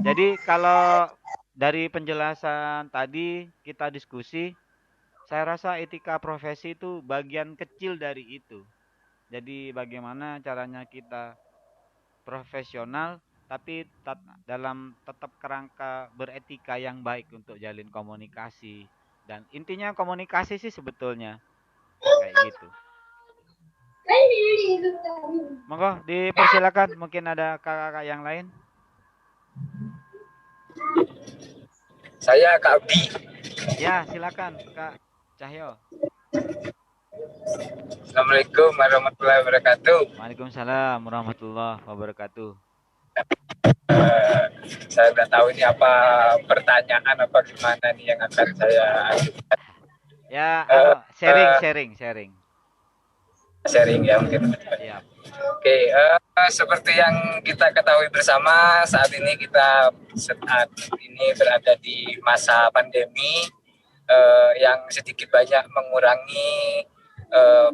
Jadi kalau dari penjelasan tadi kita diskusi, saya rasa etika profesi itu bagian kecil dari itu. Jadi bagaimana caranya kita profesional tapi dalam tetap kerangka beretika yang baik untuk jalin komunikasi. Dan intinya komunikasi sih sebetulnya kayak gitu. Monggo dipersilakan, mungkin ada kakak-kakak yang lain. Saya Kak Abdi. Ya, silakan Kak Cahyo. Assalamualaikum warahmatullahi wabarakatuh. Waalaikumsalam warahmatullahi wabarakatuh. Saya nggak tahu ini apa pertanyaan apa gimana nih yang akan saya ajukan. Ya, sharing ya mungkin. Siap. Oke, seperti yang kita ketahui bersama, saat ini berada di masa pandemi yang sedikit banyak mengurangi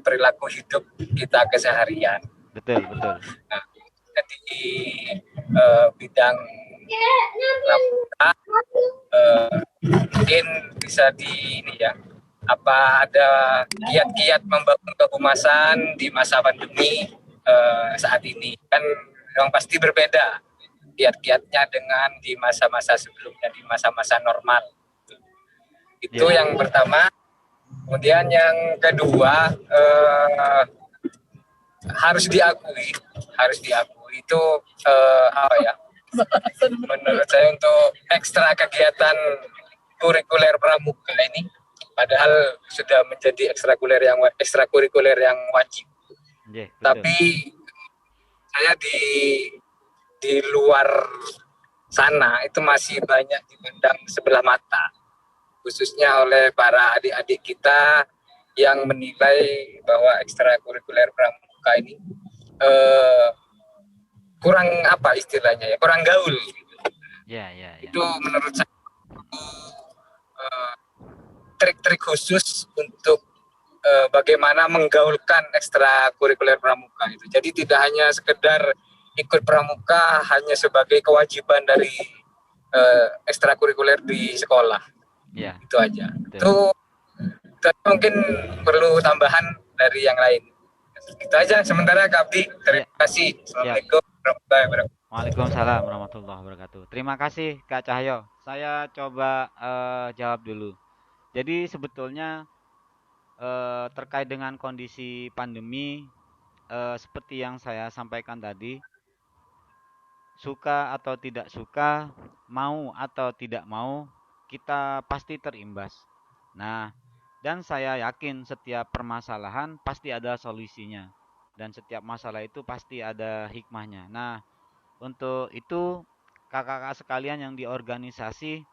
perilaku hidup kita keseharian. Betul. Nah, jadi bidang pramuka mungkin bisa apa ada kiat-kiat membangun kehumasan di masa pandemi saat ini kan yang pasti berbeda kiat-kiatnya dengan di masa-masa sebelumnya, di masa-masa normal. Itu yang pertama. Kemudian yang kedua, harus diakui itu apa ya? Menurut saya untuk ekstra kegiatan kurikuler pramuka ini, padahal sudah menjadi ekstrakurikuler yang wajib. Tapi saya di luar sana itu masih banyak dipandang sebelah mata, khususnya oleh para adik-adik kita yang menilai bahwa ekstrakurikuler pramuka ini kurang apa istilahnya ya, kurang gaul. Itu menurut saya trik-trik khusus untuk bagaimana menggaulkan ekstrakurikuler pramuka itu. Jadi tidak hanya sekedar ikut pramuka hanya sebagai kewajiban dari ekstrakurikuler di sekolah. Itu aja. Itu mungkin perlu tambahan dari yang lain. Itu aja sementara Kak Abdi. Terima kasih. Assalamualaikum warahmatullahi wabarakatuh. Waalaikumsalam warahmatullahi wabarakatuh. Terima kasih Kak Cahyo. Saya coba jawab dulu. Jadi sebetulnya terkait dengan kondisi pandemi, seperti yang saya sampaikan tadi, suka atau tidak suka, mau atau tidak mau, kita pasti terimbas. Nah, dan saya yakin setiap permasalahan pasti ada solusinya. Dan setiap masalah itu pasti ada hikmahnya. Nah, untuk itu kakak-kakak sekalian yang di organisasi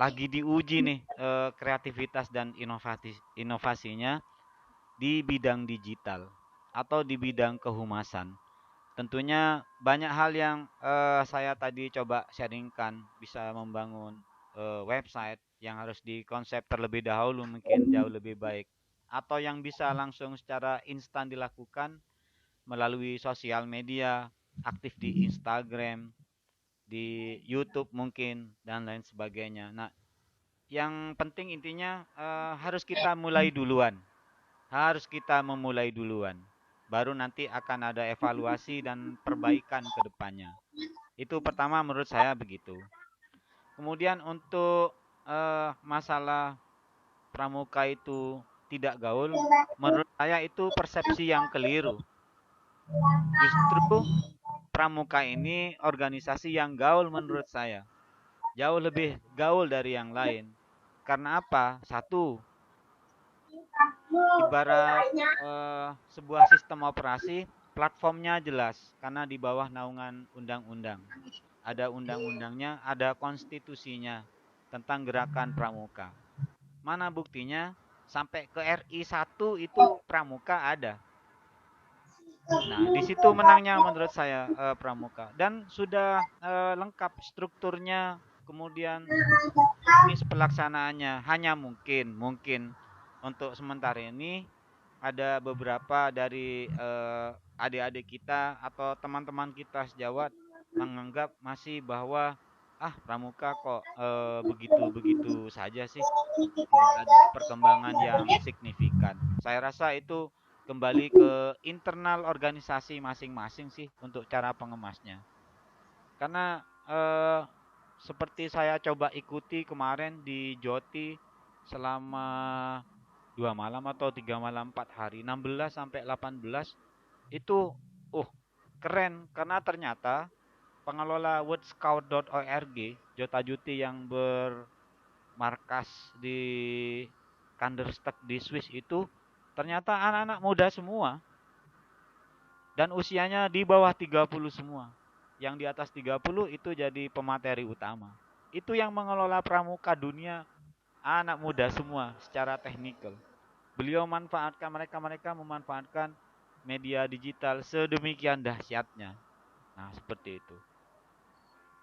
lagi diuji nih kreativitas dan inovasinya di bidang digital atau di bidang kehumasan. Tentunya banyak hal yang saya tadi coba sharingkan, bisa membangun website yang harus dikonsep terlebih dahulu mungkin jauh lebih baik, atau yang bisa langsung secara instan dilakukan melalui sosial media, aktif di Instagram, di YouTube mungkin, dan lain sebagainya. Nah, yang penting intinya harus kita mulai duluan. Harus kita memulai duluan. Baru nanti akan ada evaluasi dan perbaikan ke depannya. Itu pertama menurut saya begitu. Kemudian untuk masalah pramuka itu tidak gaul, menurut saya itu persepsi yang keliru. Justru pramuka ini organisasi yang gaul menurut saya. Jauh lebih gaul dari yang lain. Karena apa? Satu, ibarat sebuah sistem operasi, platformnya jelas karena di bawah naungan undang-undang. Ada undang-undangnya, ada konstitusinya tentang gerakan pramuka. Mana buktinya? Sampai ke RI 1 itu pramuka ada. Nah, di situ menangnya menurut saya pramuka. Dan sudah lengkap strukturnya, kemudian teknis pelaksanaannya. Hanya mungkin untuk sementara ini ada beberapa dari adik-adik kita atau teman-teman kita sejawat menganggap masih bahwa pramuka kok begitu-begitu saja sih, tidak ada perkembangan yang signifikan. Saya rasa itu kembali ke internal organisasi masing-masing sih untuk cara pengemasnya. Karena seperti saya coba ikuti kemarin di Joti selama 2 malam atau 3 malam 4 hari, 16 sampai 18, itu keren karena ternyata pengelola wordscout.org, Jota Juti yang bermarkas di Kandersteg di Swiss itu ternyata anak-anak muda semua dan usianya di bawah 30 semua. Yang di atas 30 itu jadi pemateri utama. Itu yang mengelola pramuka dunia, anak muda semua secara teknikal. Beliau mereka memanfaatkan media digital sedemikian dahsyatnya. Nah, seperti itu.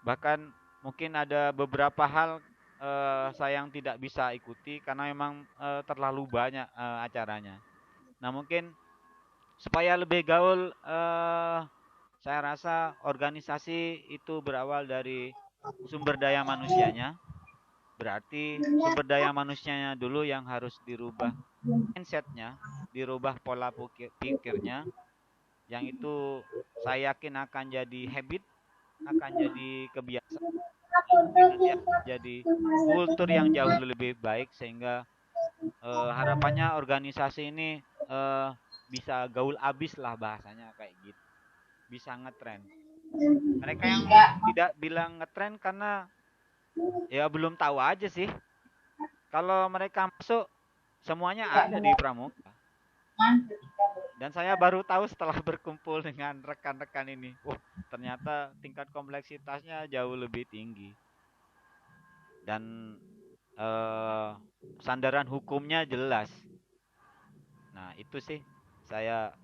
Bahkan mungkin ada beberapa hal saya yang tidak bisa ikuti karena memang terlalu banyak acaranya. Nah, mungkin supaya lebih gaul, saya rasa organisasi itu berawal dari sumber daya manusianya. Berarti sumber daya manusianya dulu yang harus dirubah mindsetnya, dirubah pola pikirnya, yang itu saya yakin akan jadi habit akan jadi kebiasaan, mungkin nanti akan jadi kultur yang jauh lebih baik, sehingga harapannya organisasi ini bisa gaul abis lah, bahasanya kayak gitu, bisa ngetren. Mereka yang tidak bilang ngetren karena ya belum tahu aja sih. Kalau mereka masuk, semuanya ada di Pramuka. Dan saya baru tahu setelah berkumpul dengan rekan-rekan ini. Ternyata tingkat kompleksitasnya jauh lebih tinggi. Dan sandaran hukumnya jelas. Nah, itu sih saya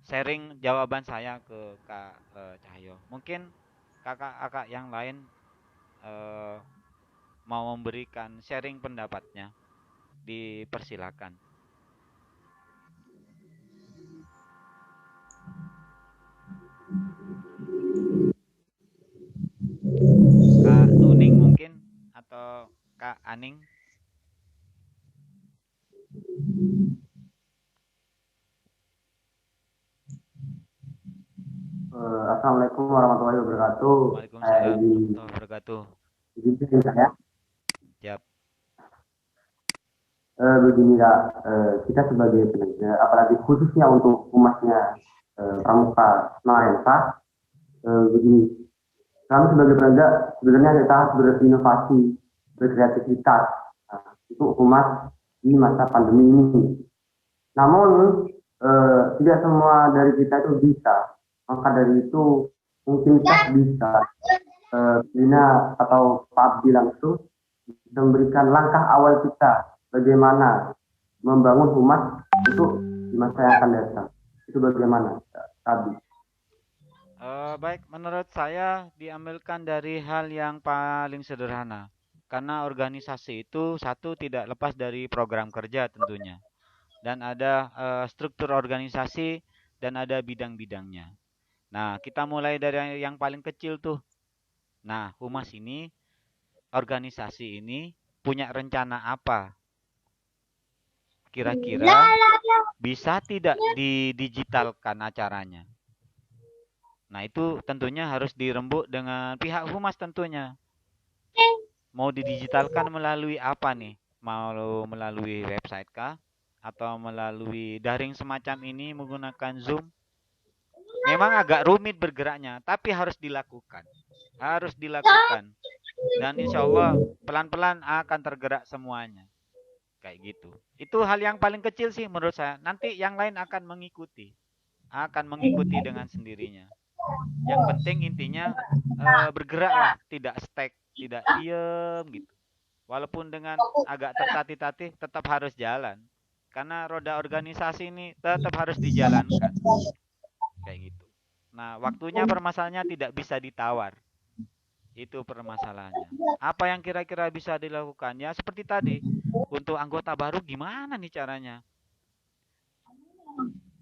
sharing jawaban saya ke Kak Cahyo. Mungkin kakak-kakak yang lain mau memberikan sharing pendapatnya, dipersilakan. Kak Nuning mungkin, atau Kak Aning. Assalamualaikum warahmatullahi wabarakatuh. Waalaikumsalam warahmatullahi wabarakatuh. Izin saya. Siap. Begini Kak, kita sebagai pekerja, apalagi khususnya untuk humasnya Pramuka Senarensa, begini, kami sebagai pekerja sebenarnya kita harus berinovasi, berkreativitas, itu humas di masa pandemi ini. Namun tidak semua dari kita itu bisa, maka dari itu mungkin kita bisa Bina atau Pak Abdi langsung memberikan langkah awal kita bagaimana membangun humas untuk di masa yang akan datang. Itu bagaimana tadi? Baik, menurut saya diambilkan dari hal yang paling sederhana. Karena organisasi itu satu tidak lepas dari program kerja tentunya. Dan ada struktur organisasi dan ada bidang-bidangnya. Nah, kita mulai dari yang paling kecil tuh. Nah, humas ini, organisasi ini punya rencana apa? Kira-kira bisa tidak didigitalkan acaranya? Nah, itu tentunya harus dirembuk dengan pihak humas tentunya. Mau didigitalkan melalui apa nih? Mau melalui website kah? Atau melalui daring semacam ini menggunakan Zoom? Memang agak rumit bergeraknya, tapi harus dilakukan. Harus dilakukan. Dan insya Allah pelan-pelan akan tergerak semuanya. Kayak gitu. Itu hal yang paling kecil sih menurut saya. Nanti yang lain akan mengikuti. Akan mengikuti dengan sendirinya. Yang penting intinya bergeraklah, tidak stuck, tidak diem gitu. Walaupun dengan agak tertatih-tatih, tetap harus jalan. Karena roda organisasi ini tetap harus dijalankan. Kayak gitu. Nah, waktunya permasalahannya tidak bisa ditawar. Itu permasalahannya. Apa yang kira-kira bisa dilakukan? Ya seperti tadi, untuk anggota baru gimana nih caranya?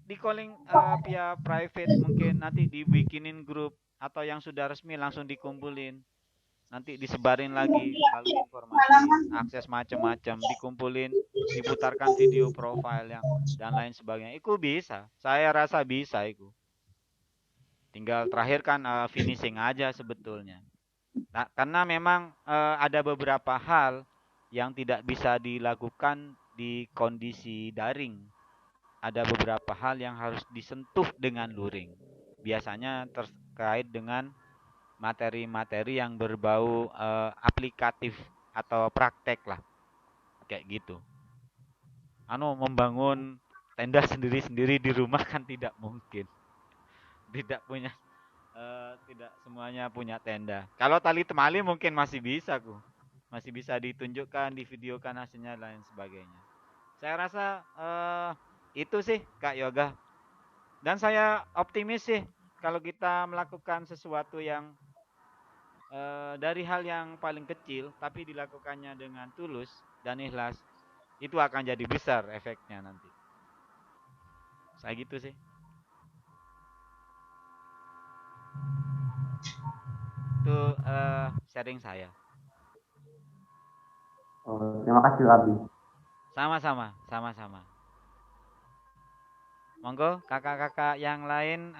Di calling via private, mungkin nanti dibikinin grup, atau yang sudah resmi langsung dikumpulin. Nanti disebarin lagi lalu informasi, akses macam-macam, dikumpulin, diputarkan video profile yang dan lain sebagainya. Itu bisa. Saya rasa bisa itu. Tinggal terakhir kan finishing aja sebetulnya. Nah, karena memang ada beberapa hal yang tidak bisa dilakukan di kondisi daring. Ada beberapa hal yang harus disentuh dengan luring. Biasanya terkait dengan materi-materi yang berbau aplikatif atau praktek lah. Kayak gitu. Membangun tenda sendiri-sendiri di rumah kan tidak mungkin. Tidak semuanya punya tenda. Kalau tali temali mungkin masih bisa masih bisa ditunjukkan, divideokan hasilnya lain sebagainya. Saya rasa itu sih Kak Yoga. Dan saya optimis sih kalau kita melakukan sesuatu yang dari hal yang paling kecil tapi dilakukannya dengan tulus dan ikhlas, itu akan jadi besar efeknya nanti. Saya gitu sih. Itu sharing saya. Terima kasih Abi. Sama-sama. Monggo kakak-kakak yang lain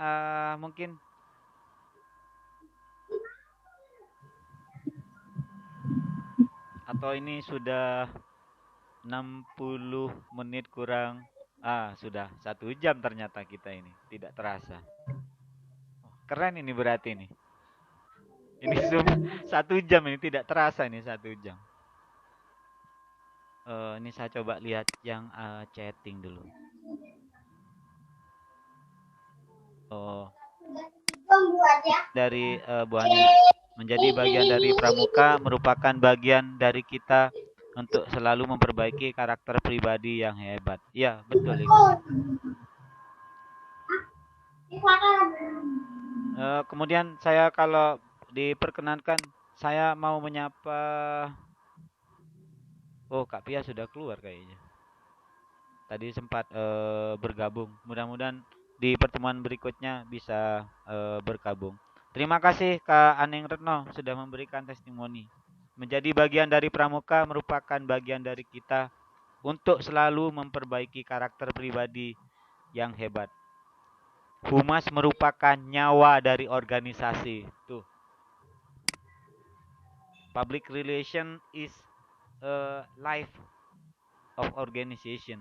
mungkin Atau ini sudah 60 menit kurang. Sudah 1 jam ternyata kita ini. Tidak terasa. Keren ini berarti ini. Ini Zoom 1 jam ini, tidak terasa ini 1 jam. Ini saya coba lihat yang chatting dulu. Dari Bu Ani, menjadi bagian dari pramuka merupakan bagian dari kita untuk selalu memperbaiki karakter pribadi yang hebat. Ya, betul itu. Kemudian saya kalau diperkenankan, saya mau menyapa. Oh, Kak Pia sudah keluar kayaknya. Tadi sempat bergabung. Mudah-mudahan di pertemuan berikutnya bisa bergabung. Terima kasih Kak Aning Retno sudah memberikan testimoni. Menjadi bagian dari pramuka merupakan bagian dari kita untuk selalu memperbaiki karakter pribadi yang hebat. Humas merupakan nyawa dari organisasi. Tuh. Public relation is a life of organization.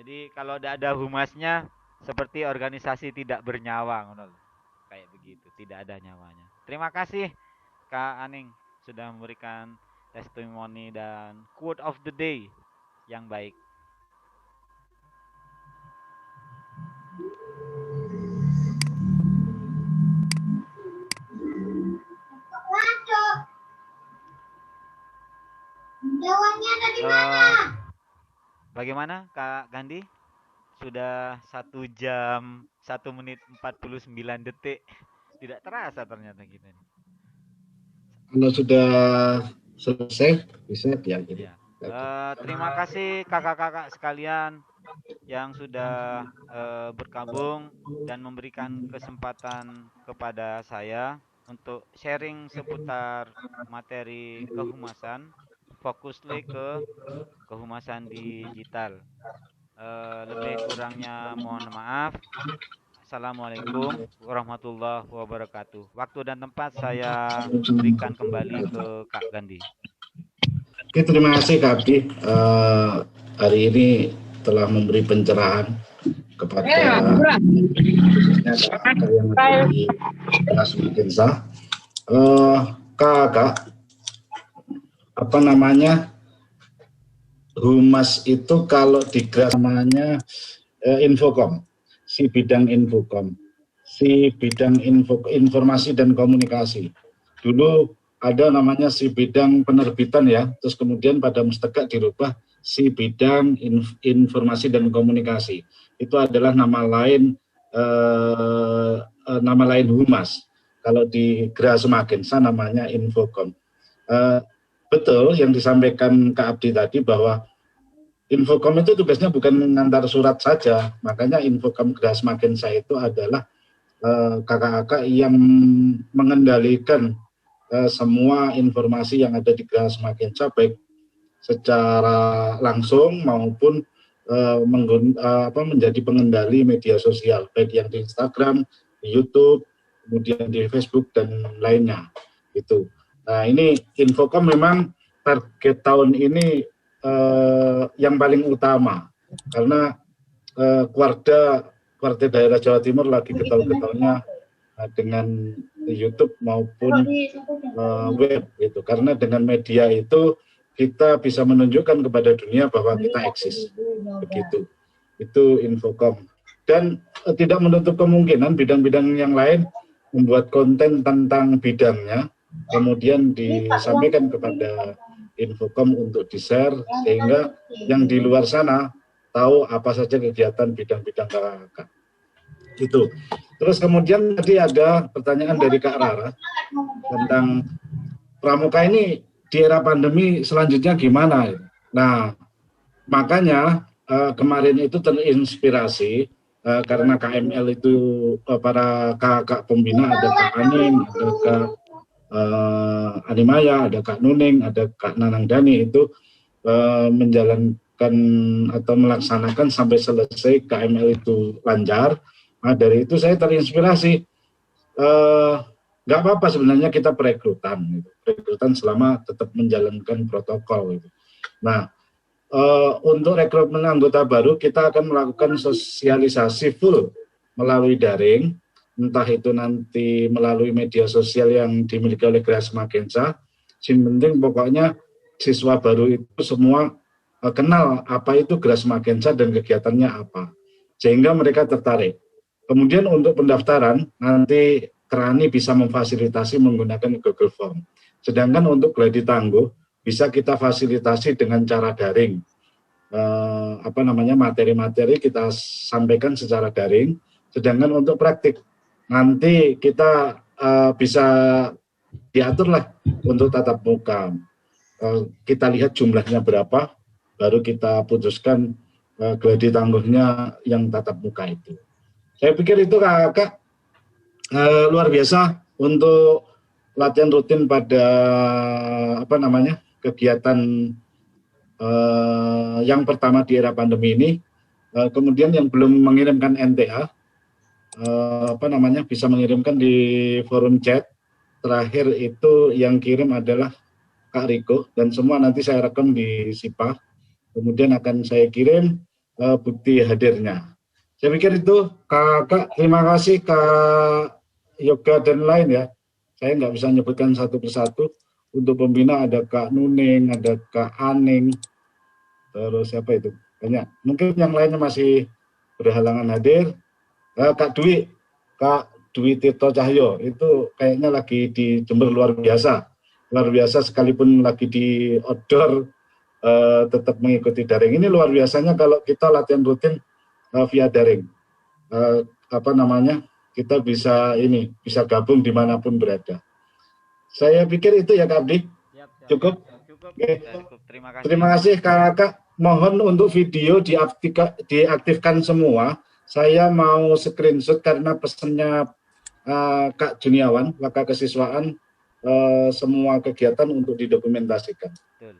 Jadi kalau tidak ada humasnya, seperti organisasi tidak bernyawa, kayak begitu, tidak ada nyawanya. Terima kasih Kak Aning sudah memberikan testimoni dan quote of the day yang baik. Bagaimana Kak Gandhi? Sudah 1 jam 1 menit 49 detik. Tidak terasa ternyata kita. Kalau sudah selesai bisa diakhiri. Ya. Terima kasih kakak-kakak sekalian yang sudah bergabung dan memberikan kesempatan kepada saya untuk sharing seputar materi kehumasan, fokusnya ke kehumasan digital. Lebih kurangnya mohon maaf. Assalamualaikum warahmatullahi wabarakatuh. Waktu dan tempat saya berikan kembali ke Kak Gandhi. Oke, terima kasih Kak Abdi. Hari ini telah memberi pencerahan kepada yang ada di kelas Makensa. Kakak, apa namanya, humas itu kalau di GRAS namanya Infokom, si bidang Infokom, si bidang informasi dan komunikasi. Dulu ada namanya si bidang penerbitan ya, terus kemudian pada Mustegak dirubah si bidang informasi dan komunikasi. Itu adalah nama lain humas. Kalau di GRAS Makensa namanya Infokom. Betul yang disampaikan Kak Abdi tadi bahwa Infokom itu tugasnya bukan mengantar surat saja, makanya Infokom GRAS Makensa itu adalah kakak-kakak yang mengendalikan semua informasi yang ada di GRAS Makensa, baik secara langsung maupun menjadi pengendali media sosial, baik yang di Instagram, di YouTube, kemudian di Facebook dan lainnya. Itu. Nah, ini Infokom memang target tahun ini yang paling utama karena Kuarda daerah Jawa Timur lagi getol-getolnya dengan YouTube maupun web gitu. Karena dengan media itu kita bisa menunjukkan kepada dunia bahwa kita eksis. Begitu. Itu Infokom. Dan tidak menutup kemungkinan bidang-bidang yang lain membuat konten tentang bidangnya, kemudian disampaikan kepada Infokom untuk di-share, sehingga yang di luar sana tahu apa saja kegiatan bidang-bidang kakak. Itu. Terus kemudian tadi ada pertanyaan dari Kak Rara tentang pramuka ini di era pandemi selanjutnya gimana. Nah, makanya kemarin itu terinspirasi karena KML itu para kakak pembina, ada Kak Aning, ada Kak Animaya, ada Kak Nuning, ada Kak Nanang Dani, itu menjalankan atau melaksanakan sampai selesai KML itu lancar. Nah, dari itu saya terinspirasi nggak apa-apa sebenarnya kita perekrutan, gitu. Perekrutan selama tetap menjalankan protokol. Gitu. Nah, untuk rekrutmen anggota baru kita akan melakukan sosialisasi full melalui daring, entah itu nanti melalui media sosial yang dimiliki oleh Grasma Gensa. Yang penting pokoknya siswa baru itu semua kenal apa itu Grasma Gensa dan kegiatannya apa, sehingga mereka tertarik. Kemudian untuk pendaftaran nanti Kerani bisa memfasilitasi menggunakan Google Form. Sedangkan untuk gladi tangguh bisa kita fasilitasi dengan cara daring. Materi-materi kita sampaikan secara daring. Sedangkan untuk praktik nanti kita bisa diaturlah untuk tatap muka. Kita lihat jumlahnya berapa, baru kita putuskan gladi tangguhnya yang tatap muka itu. Saya pikir itu kakak luar biasa untuk latihan rutin pada kegiatan yang pertama di era pandemi ini. Kemudian yang belum mengirimkan NTA bisa mengirimkan di forum chat. Terakhir itu yang kirim adalah Kak Riko, dan semua nanti saya rekam di SIPA. Kemudian akan saya kirim bukti hadirnya. Saya pikir itu, Kakak, terima kasih Kak Yoga dan lain ya. Saya nggak bisa menyebutkan satu persatu. Untuk pembina ada Kak Nuning, ada Kak Aning, terus siapa itu? Banyak. Mungkin yang lainnya masih berhalangan hadir. Kak Dwi Tirto Cahyo, itu kayaknya lagi di Jember luar biasa sekalipun lagi di outdoor tetap mengikuti daring. Ini luar biasanya kalau kita latihan rutin via daring. Kita bisa gabung dimanapun berada. Saya pikir itu ya Kak Abdi. Cukup. Oke. Terima kasih Kakak. Mohon untuk video diaktifkan semua. Saya mau screenshot karena pesannya Kak Juniawan, Wakil Kesiswaan, semua kegiatan untuk didokumentasikan. Betul.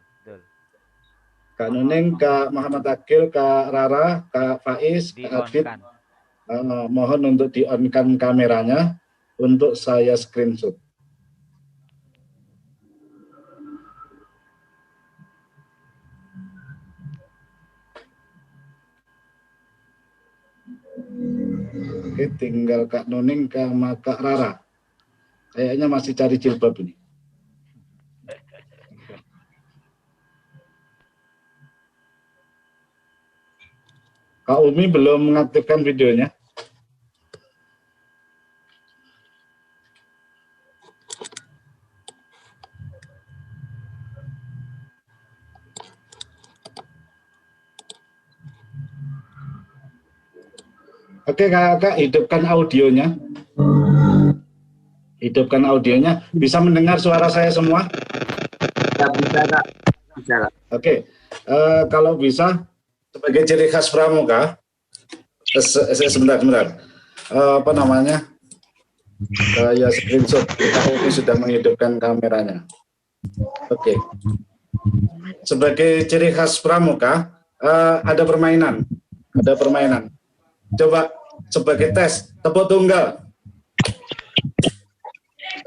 Kak Nuning, Kak Muhammad Akil, Kak Rara, Kak Faiz, Kak Adit, mohon untuk di-on-kan kameranya untuk saya screenshot. Oke, tinggal Kak Nuning sama Kak Rara. Kayaknya masih cari jilbab ini. Kak Umi belum mengaktifkan videonya. Oke Kakak, hidupkan audionya. Hidupkan audionya. Bisa mendengar suara saya semua? Ya, bisa Kak. Bisa Kak. Oke, kalau bisa, sebagai ciri khas pramuka, sebentar. Saya screenshot, kita sudah menghidupkan kameranya. Oke. Sebagai ciri khas pramuka, ada permainan. Coba sebagai tes, tepuk tunggal.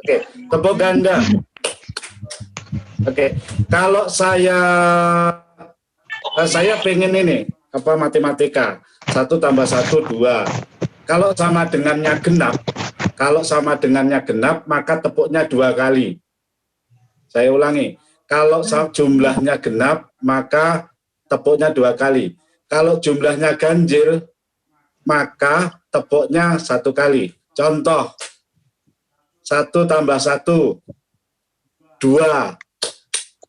Oke, tepuk ganda. Oke, kalau saya pengen ini, matematika. 1 + 1 = 2. Kalau sama dengannya genap, maka tepuknya 2 kali. Saya ulangi, kalau jumlahnya genap, maka tepuknya 2 kali. Kalau jumlahnya ganjil, maka tepuknya 1 kali. Contoh, 1 + 1 = 2.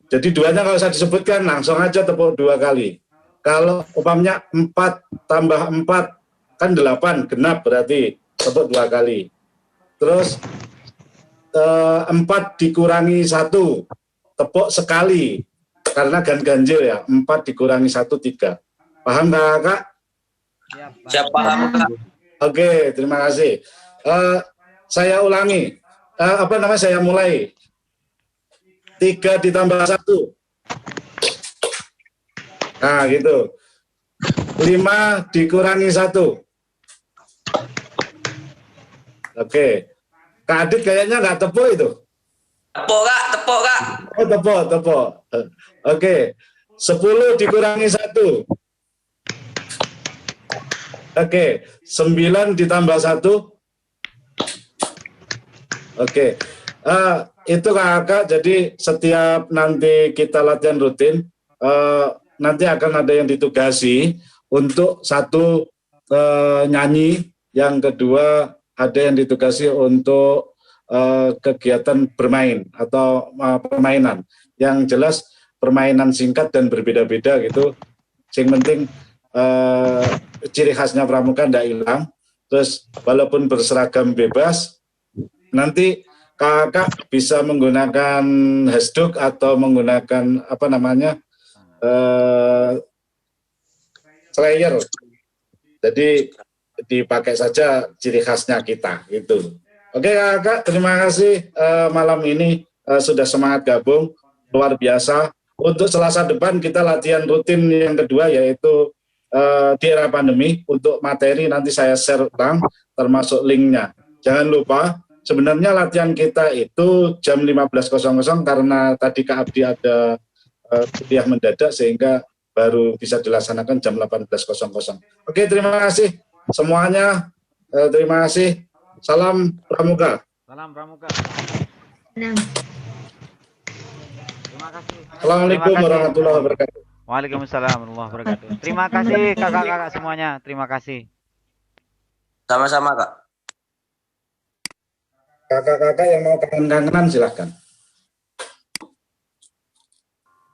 Jadi 2-nya kalau saya disebutkan, langsung aja tepuk 2 kali. Kalau umpamanya 4 + 4 kan 8, genap berarti tepuk 2 kali. Terus 4 dikurangi 1, tepuk sekali. Karena ganjil ya, 4 dikurangi 1 = 3. Paham Kak? Siap paham Kak. Oke, terima kasih. Saya ulangi. Saya mulai. 3 ditambah 1. Nah, gitu. 5 dikurangi 1. Oke. Kak Adit kayaknya nggak tepuk itu. Tepuk Kak, tepuk Kak. Oh, tepuk. Oke. 10 dikurangi 1. Oke, 9 ditambah 1. Oke. Itu Kakak, jadi setiap nanti kita latihan rutin, nanti akan ada yang ditugasi untuk satu nyanyi, yang kedua ada yang ditugasi untuk kegiatan bermain atau permainan. Yang jelas permainan singkat dan berbeda-beda gitu. Yang penting ciri khasnya pramuka tidak hilang. Terus walaupun berseragam bebas, nanti Kakak bisa menggunakan hasduk atau menggunakan slayer. Jadi dipakai saja ciri khasnya kita gitu. Oke Kakak, terima kasih malam ini sudah semangat gabung, luar biasa. Untuk Selasa depan kita latihan rutin yang kedua, yaitu di era pandemi. Untuk materi nanti saya share ulang termasuk linknya. Jangan lupa, sebenarnya latihan kita itu jam 15.00 karena tadi Kak Abdi ada kuliah mendadak sehingga baru bisa dilaksanakan jam 18.00. Oke, terima kasih semuanya. Terima kasih. Salam Pramuka. Salam Pramuka. Enam. Terima kasih. Assalamualaikum warahmatullahi wabarakatuh. Waalaikumsalam warahmatullahi wabarakatuh. Terima kasih kakak-kakak semuanya. Terima kasih. Sama-sama Kak. Kakak-kakak yang mau kangen-kangenan silahkan.